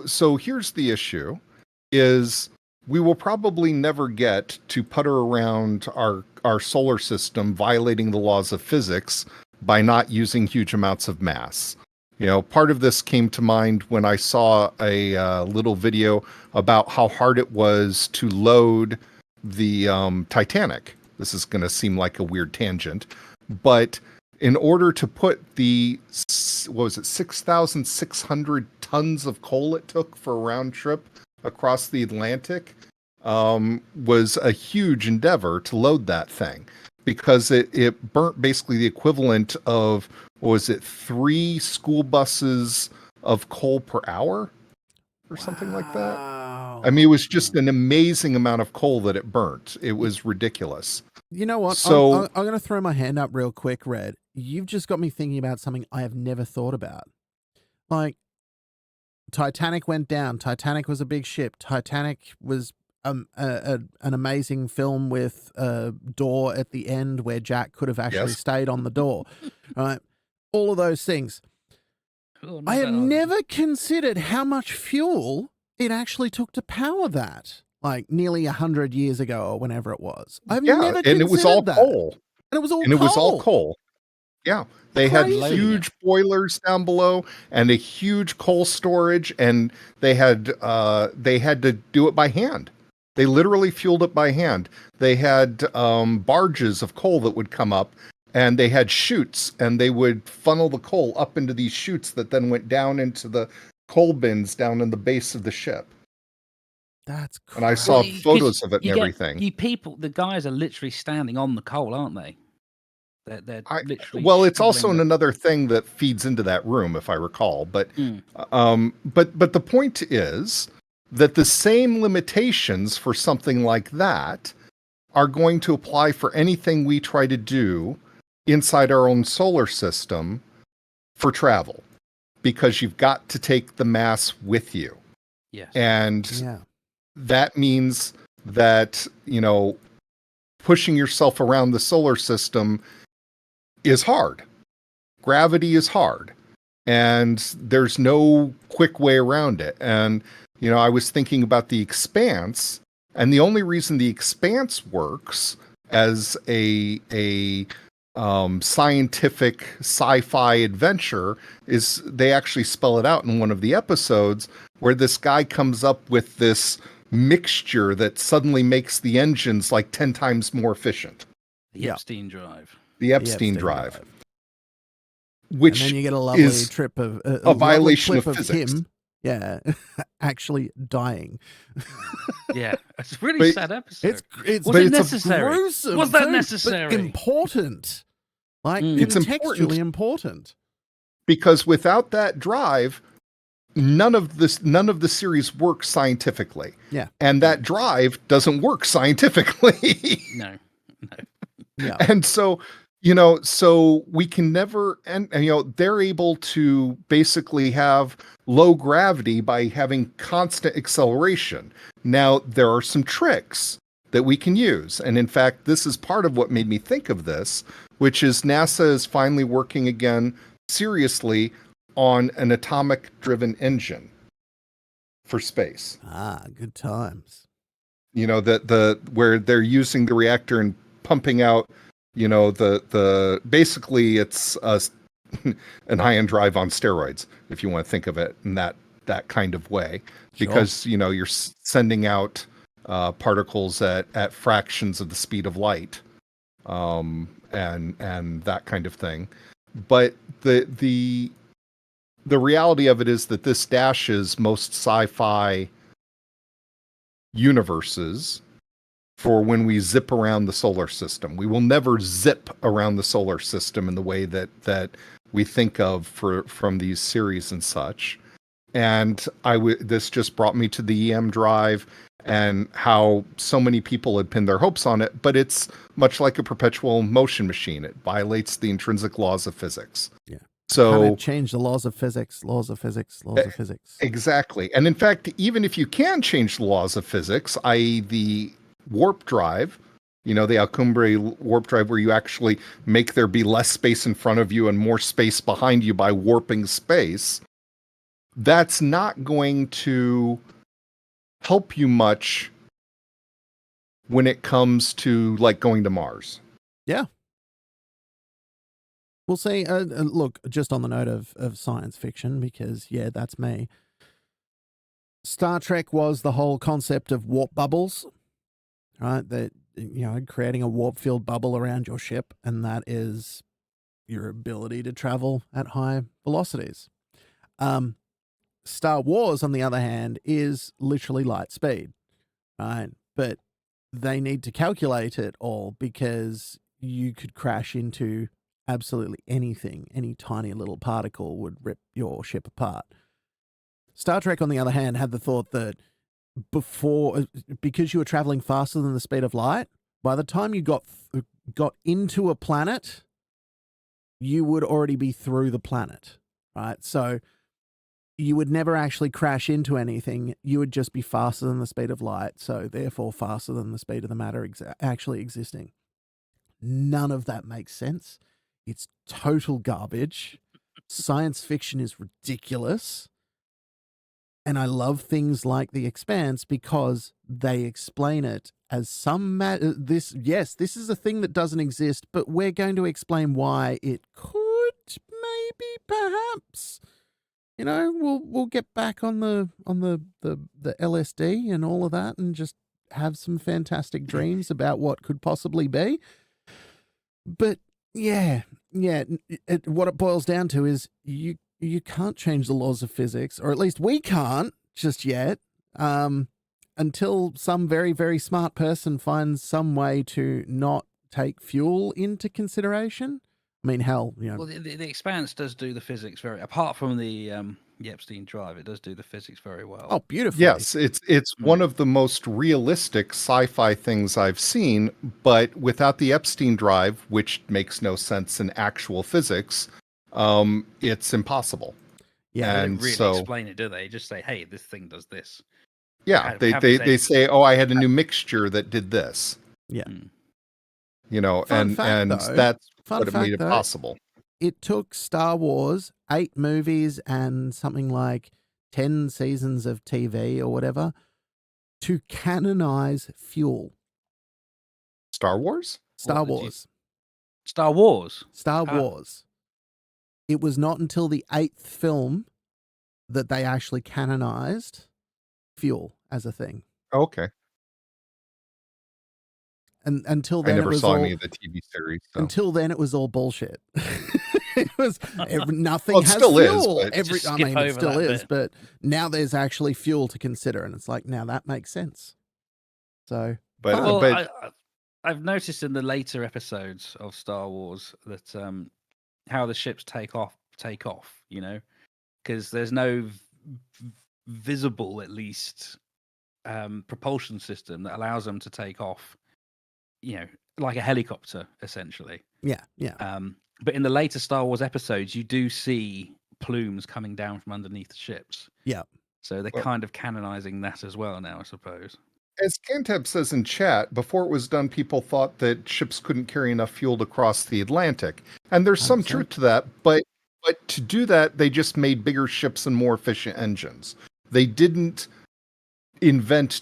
So here's the issue: is we will probably never get to putter around our solar system violating the laws of physics by not using huge amounts of mass. You know, part of this came to mind when I saw a little video about how hard it was to load the Titanic. This is going to seem like a weird tangent, but in order to put the, what was it, 6,600 tons of coal it took for a round trip across the Atlantic, was a huge endeavor to load that thing, because it burnt basically the equivalent of, what was it, 3 school buses of coal per hour or something like that. I mean, it was just an amazing amount of coal that it burnt. It was ridiculous. You know what? So- I'm going to throw my hand up real quick, Red. You've just got me thinking about something I have never thought about. Like, Titanic went down. Titanic was a big ship. Titanic was an amazing film with a door at the end where Jack could have actually Yes. stayed on the door. Right? All of those things. Oh, I have no. never considered how much fuel it actually took to power that, like nearly 100 years ago or whenever it was. I've never and it was all considered that. coal. And it was all And it was all coal. Yeah. They had Crazy. huge boilers down below and a huge coal storage, and they had to do it by hand. They literally fueled it by hand. They had barges of coal that would come up, and they had chutes, and they would funnel the coal up into these chutes that then went down into the coal bins down in the base of the ship. That's crazy. And I saw Well, photos of it and you get- everything. the guys are literally standing on the coal, aren't they? They're literally. Well, it's also shoveling another thing that feeds into that room, if I recall. But Mm. but the point is that the same limitations for something like that are going to apply for anything we try to do inside our own solar system for travel, because you've got to take the mass with you. Yes. And Yeah. that means that, you know, pushing yourself around the solar system is hard. Gravity is hard. And there's no quick way around it. And, you know, I was thinking about the Expanse, and the only reason the Expanse works as a scientific sci-fi adventure is they actually spell it out in one of the episodes, where this guy comes up with this mixture that suddenly makes the engines like 10 times more efficient. The Yeah. Epstein drive. The Epstein drive. Which and then you get a lovely is trip of a lovely violation clip of physics. him, yeah, actually dying. Yeah, it's a really But sad episode. It's Was but it it's a necessary? gruesome. Was that too, but necessary? important, like It's contextually important. because without that drive, none of the series works scientifically. Yeah. And that drive doesn't work scientifically. No. Yeah, And so, you know, so we can never, and you know, they're able to basically have low gravity by having constant acceleration. Now, there are some tricks that we can use. And in fact, this is part of what made me think of this, which is NASA is finally working again seriously on an atomic driven engine for space. good times. You know, the where they're using the reactor and pumping out, you know, the basically it's an ion drive on steroids, if you want to think of it in that kind of way, because you know, you're sending out particles at fractions of the speed of light, and that kind of thing. But the reality of it is that this dashes most sci-fi universes for when we zip around the solar system. We will never zip around the solar system in the way that we think of from these series and such. And this just brought me to the EM drive and how so many people had pinned their hopes on it, but it's much like a perpetual motion machine. It violates the intrinsic laws of physics. Yeah. So Can't change the laws of physics. Exactly. And in fact, even if you can change the laws of physics, i.e. the warp drive, You know, the Alcumbre warp drive where you actually make there be less space in front of you and more space behind you by warping space. That's not going to help you much when it comes to like going to Mars. Yeah. We'll see. Look, just on the note of science fiction, because yeah, that's me. Star Trek was the whole concept of warp bubbles, right? That, you know, creating a warp field bubble around your ship, and that is your ability to travel at high velocities. Star Wars, on the other hand, is literally light speed, right? But they need to calculate it all because you could crash into absolutely anything. Any tiny little particle would rip your ship apart. Star Trek, on the other hand, had the thought that because you were traveling faster than the speed of light, by the time you got into a planet, you would already be through the planet, right? So you would never actually crash into anything. You would just be faster than the speed of light, so therefore faster than the speed of the matter actually existing. None of that makes sense. It's total garbage. Science fiction is ridiculous. And I love things like The Expanse because they explain it as this is a thing that doesn't exist, but we're going to explain why it could, maybe, perhaps. You know, we'll get back on the LSD and all of that and just have some fantastic dreams about what could possibly be. But yeah, what it boils down to is you can't change the laws of physics, or at least we can't just yet, until some very, very smart person finds some way to not take fuel into consideration. I mean, hell, you know. Well, the Expanse does do the physics apart from the Epstein drive, it does do the physics very well. Oh, beautifully. Yes, it's one of the most realistic sci-fi things I've seen, but without the Epstein drive, which makes no sense in actual physics, it's impossible. Yeah, they don't really explain it, do they? Just say, "Hey, this thing does this." Yeah, they say, "Oh, I had a new mixture that did this." Yeah. You know, Fun fact, though, that's what made it possible. It took Star Wars 8 movies and something like 10 seasons of TV or whatever to canonize fuel. Star Wars? Star Wars. Star Wars? Star Wars. It was not until the 8th film that they actually canonized fuel as a thing. Okay. And until then, I never saw any of the TV series. So. Until then, it was all bullshit. It was nothing well, it has still fuel. Is, but I mean, it still is, but now there's actually fuel to consider, and it's like, now that makes sense. So, I've noticed in the later episodes of Star Wars that how the ships take off. You know, because there's no visible, at least, propulsion system that allows them to take off. You know, like a helicopter, essentially. Yeah. But in the later Star Wars episodes, you do see plumes coming down from underneath the ships. Yeah. So they're kind of canonizing that as well now, I suppose. As Cantab says in chat, before it was done, people thought that ships couldn't carry enough fuel to cross the Atlantic. And there's some truth to that, but to do that, they just made bigger ships and more efficient engines. They didn't invent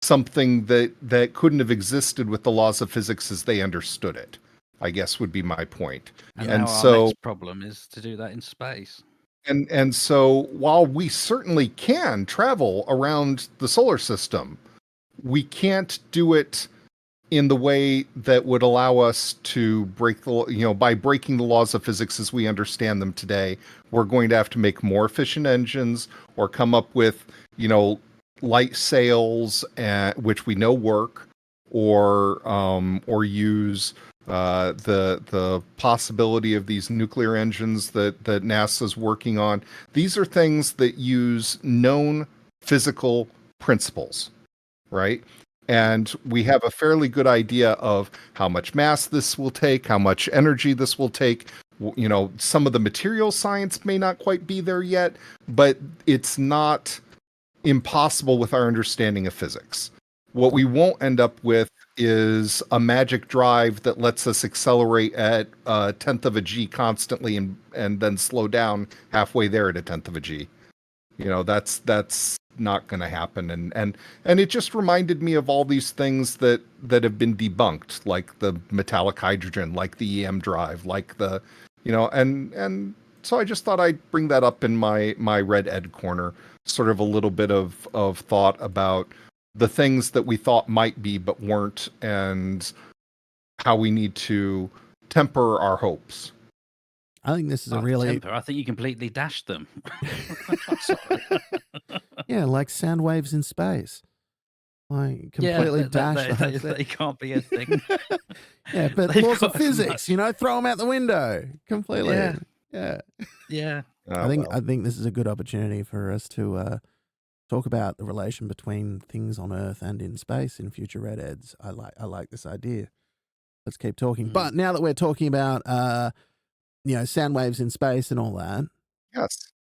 something that couldn't have existed with the laws of physics as they understood it, I guess would be my point. And so our next problem is to do that in space. And so while we certainly can travel around the solar system, we can't do it in the way that would allow us to by breaking the laws of physics as we understand them today. We're going to have to make more efficient engines or come up with, light sails, which we know work, or use the possibility of these nuclear engines that NASA's working on. These are things that use known physical principles, right? And we have a fairly good idea of how much mass this will take, how much energy this will take. Some of the material science may not quite be there yet, but it's not impossible with our understanding of physics. What we won't end up with is a magic drive that lets us accelerate at a tenth of a G constantly and then slow down halfway there at a tenth of a G. That's not going to happen. And it just reminded me of all these things that have been debunked, like the metallic hydrogen, like the EM drive, like the, and so I just thought I'd bring that up in my Red Ed corner, sort of a little bit of thought about the things that we thought might be but weren't, and how we need to temper our hopes. I think this is a Not really temper. I think you completely dashed them. Sorry. yeah, like sound waves in space. Like completely dashed. They can't be a thing. Yeah, but They've laws of got as physics, much- throw them out the window completely. Yeah. Yeah. I think this is a good opportunity for us to talk about the relation between things on Earth and in space in future Red Eds. I like this idea. Let's keep talking. But now that we're talking about sound waves in space and all that, yes,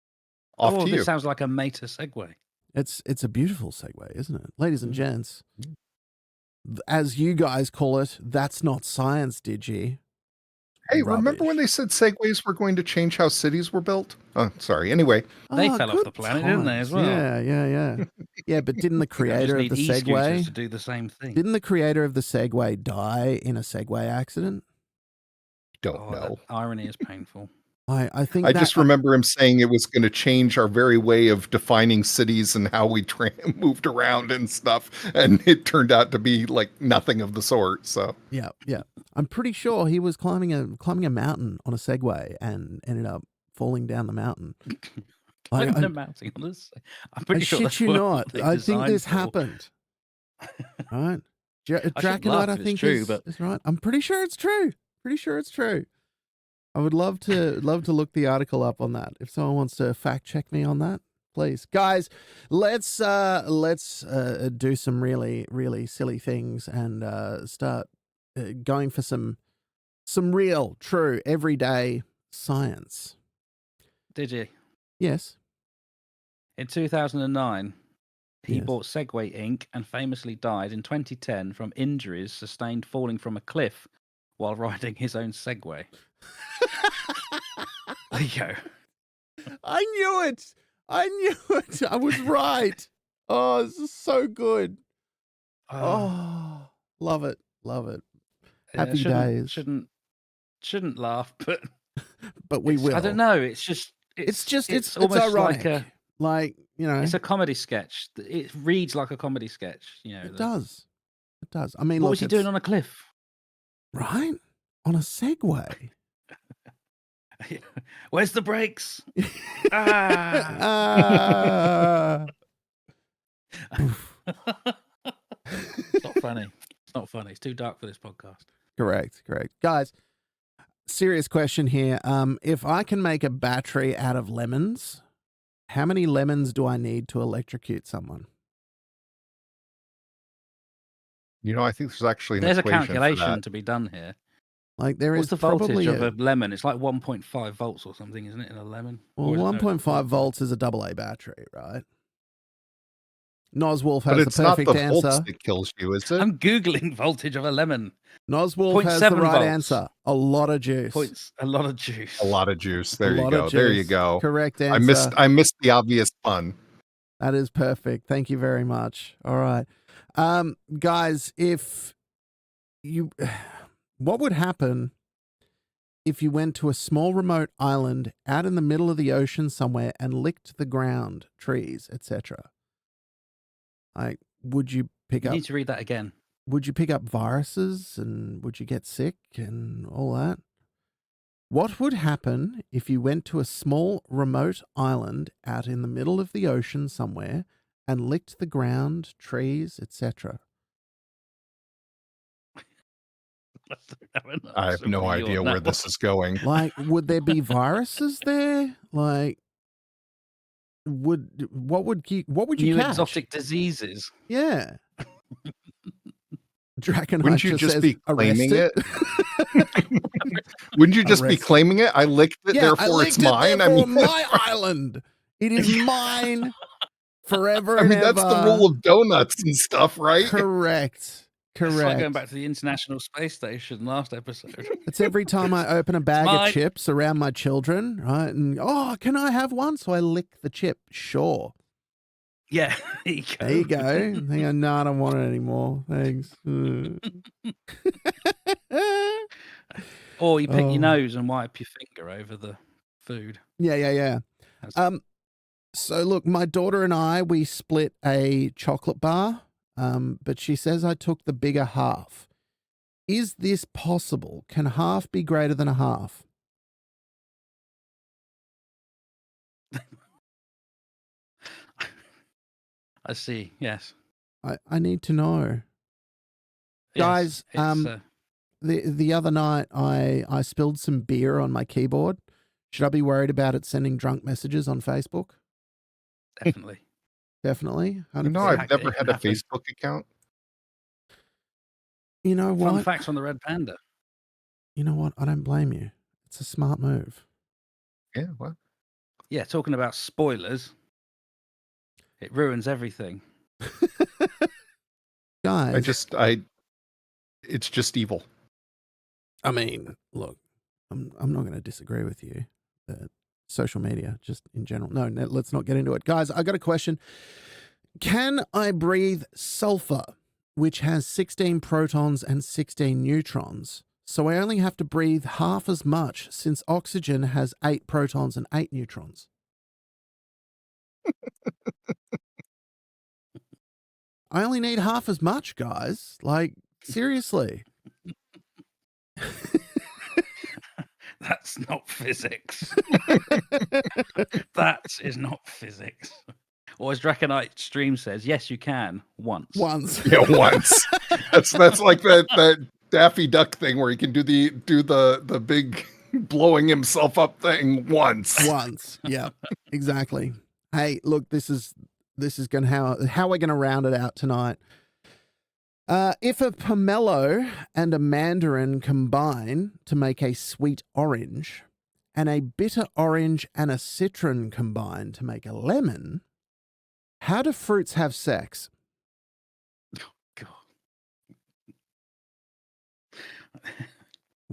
off to you. This sounds like a meta segue. it's a beautiful segue, isn't it, ladies and gents? As you guys call it, that's not science, Digi. Hey, remember when they said segways were going to change how cities were built? Oh, sorry. Anyway. They fell off the planet, didn't they, as well? Yeah. Yeah, but didn't the creator of the Segway to do the same thing? Didn't the creator of the Segway die in a Segway accident? Don't know. Irony is painful. I think I just remember him saying it was going to change our very way of defining cities and how we moved around and stuff, and it turned out to be like nothing of the sort. So yeah, I'm pretty sure he was climbing a mountain on a Segway and ended up falling down the mountain. Climbing a mountain on this. I'm pretty sure that's shit you what not. I think this for. happened. Right, Draconite, I think is right. I'm pretty sure it's true. I would love to look the article up on that. If someone wants to fact check me on that, please, guys. Let's do some really, really silly things and start going for some real, true, everyday science. Digi? Yes. In 2009, he Yes. bought Segway Inc. and famously died in 2010 from injuries sustained falling from a cliff while riding his own Segway. There you go. I knew it. I was right. Oh, this is so good. Oh, love it. Happy days. Shouldn't laugh, but we will. I don't know. It's almost ironic. it's a comedy sketch. It reads like a comedy sketch. It does. I mean, what was he doing on a cliff? Right? On a Segway. Where's the brakes? It's not funny. It's not funny. It's too dark for this podcast. Correct. Guys, serious question here. If I can make a battery out of lemons, how many lemons do I need to electrocute someone? I think there's actually a equation calculation to be done here. Like there What's is the voltage probably of a lemon? It's like 1.5 volts or something, isn't it, in a lemon? Well, 1.5 volts is a AA battery, right? Noswolf has the perfect answer. But it's not the volts that kills you, is it? I'm Googling voltage of a lemon. Noswolf has the right answer. A lot of juice. A lot of juice. A lot of juice. There you go. There you go. Correct answer. I missed the obvious pun. That is perfect. Thank you very much. All right. Guys, what would happen if you went to a small remote island out in the middle of the ocean somewhere and licked the ground, trees, etc.? Like, would you pick up... You need to read that again. Would you pick up viruses and would you get sick and all that? What would happen if you went to a small remote island out in the middle of the ocean somewhere and licked the ground, trees, etc.? I have no idea where this is going. Like, would there be viruses there? Like, what would you New catch? exotic diseases. Yeah. Draconite Wouldn't you just be claiming arrested? it? Wouldn't you just be claiming it? I licked it, therefore it's mine. My island. It is mine forever and ever. That's the rule of donuts and stuff, right? Correct. It's like Correct. going back to the International Space Station last episode. It's every time I open a bag of mine. chips around my children, right? And, oh, can I have one? So I lick the chip. Sure. Yeah, there you go. There you go. They go, no, I don't want it anymore. Thanks. Or you pick Oh. your nose and wipe your finger over the food. Yeah. That's- So look, my daughter and I, we split a chocolate bar, but she says I took the bigger half. Is this possible? Can half be greater than a half? I see. Yes. I need to know. Yes, Guys, it's, the other night I spilled some beer on my keyboard. Should I be worried about it sending drunk messages on Facebook? definitely. Definitely. No, 100%. I've never It had can a happen. Facebook account. You know Fun what? facts on the Red Panda. You know what? I don't blame you. It's a smart move. Yeah, what? Yeah, talking about spoilers. It ruins everything. Guys, It's just evil. I mean, look, I'm not going to disagree with you. Social media, just in general. No, let's not get into it. Guys, I got a question. Can I breathe sulfur, which has 16 protons and 16 neutrons? So I only have to breathe half as much since oxygen has 8 protons and 8 neutrons. I only need half as much, guys. Like, seriously. That's not physics. That is not physics. Or as Draconite Stream says, yes, you can once. Once. Yeah, once. that's like that Daffy Duck thing where he can do the big blowing himself up thing once. Once. Yeah, exactly. Hey, look, this is going how we're going to round it out tonight. If a pomelo and a mandarin combine to make a sweet orange, and a bitter orange and a citron combine to make a lemon, how do fruits have sex? God.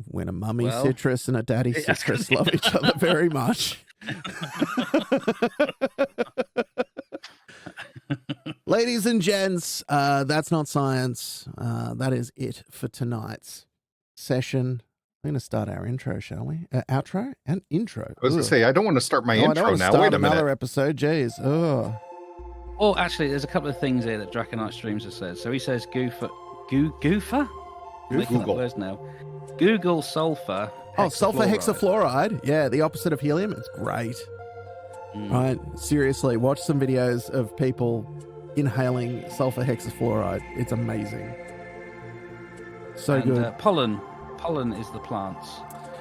When a mummy Well, citrus and a daddy yeah, I was citrus gonna- love each other very much. Ladies and gents, that's not science. That is it for tonight's session. We're going to start our intro, shall we? Outro and intro. I was going to say, I don't want to start my I don't intro want to now. start Wait a another minute. episode. Jeez. Oh. Oh, actually, there's a couple of things here that Draconite Streams has said. So he says goofer? I'm making up Google. words now. Google sulfur. Oh, sulfur hexafluoride. hexafluoride. Yeah, the opposite of helium. It's great. Mm. Right. Seriously, watch some videos of people inhaling sulfur hexafluoride. It's amazing. So And, good. pollen is the plants.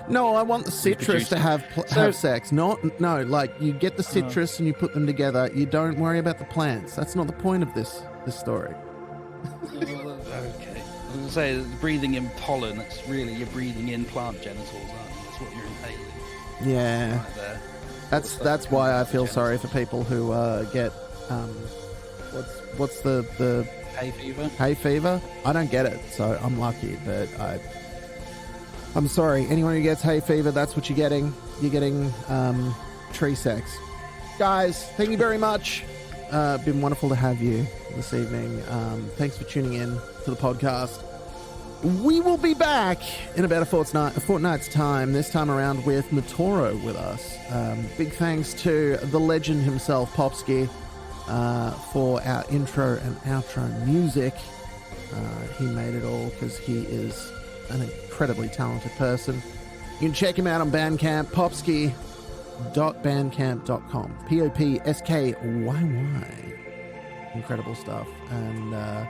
No, I want the citrus produce to it. have So- sex. No, like you get the citrus and you put them together. You don't worry about the plants. That's not the point of this story. Okay. I was going to say, breathing in pollen, that's really, you're breathing in plant genitals, aren't you? That's what you're inhaling Yeah, right there. that's why I feel sorry for people who get what's the Hay fever? hay fever. I don't get it, so I'm lucky. But I'm sorry. Anyone who gets hay fever, that's what you're getting. You're getting tree sex. Guys, thank you very much. Been wonderful to have you this evening. Thanks for tuning in to the podcast. We will be back in about a fortnight's time, this time around with Matoro with us. Big thanks to the legend himself, Popsky, for our intro and outro music. He made it all because he is an incredibly talented person. You can check him out on Bandcamp, popsky.bandcamp.com. POPSKYY. Incredible stuff. And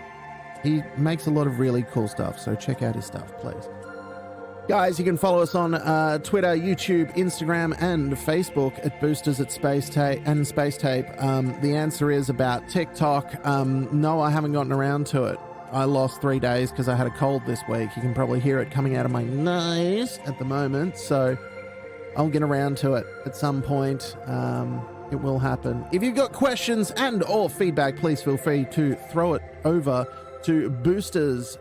he makes a lot of really cool stuff, so check out his stuff, please. Guys, you can follow us on Twitter, YouTube, Instagram, and Facebook at Boosters at Spacetape and Spacetape. The answer is about TikTok. No, I haven't gotten around to it. I lost 3 days because I had a cold this week. You can probably hear it coming out of my nose at the moment, so I'll get around to it at some point. It will happen. If you've got questions and or feedback, please feel free to throw it over to boosters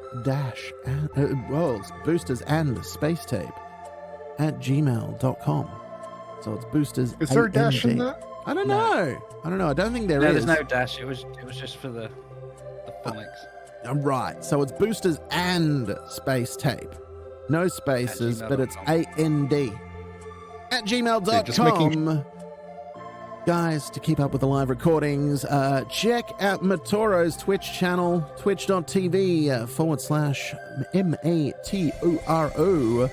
and space tape at gmail.com. So it's boosters. Is there a dash in that? I don't know. I don't think there No, is. there's no dash. It was just for the phonics. I'm right. So it's boosters and space tape. No spaces, but it's AND. At gmail.com. Guys, to keep up with the live recordings, check out Matoro's Twitch channel, twitch.tv/MATORO.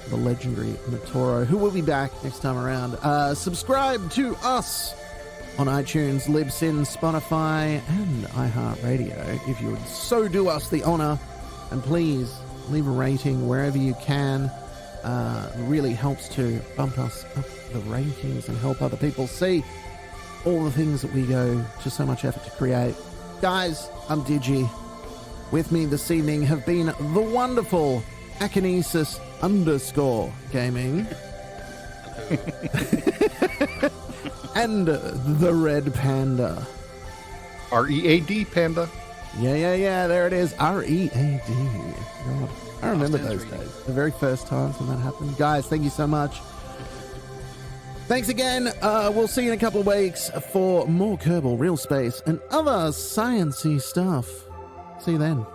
The legendary Matoro, who will be back next time around. Subscribe to us on iTunes, Libsyn, Spotify, and iHeartRadio if you would so do us the honor. And please leave a rating wherever you can. It really helps to bump us up the rankings and help other people see all the things that we go to so much effort to create. Guys, I'm Digi. With me this evening have been the wonderful Akinesis_gaming and TheReadPanda. READ Panda. Yeah, there it is. READ. God, I remember those days. The very first times when that happened. Guys, thank you so much. Thanks again. We'll see you in a couple of weeks for more Kerbal, Real Space, and other science-y stuff. See you then.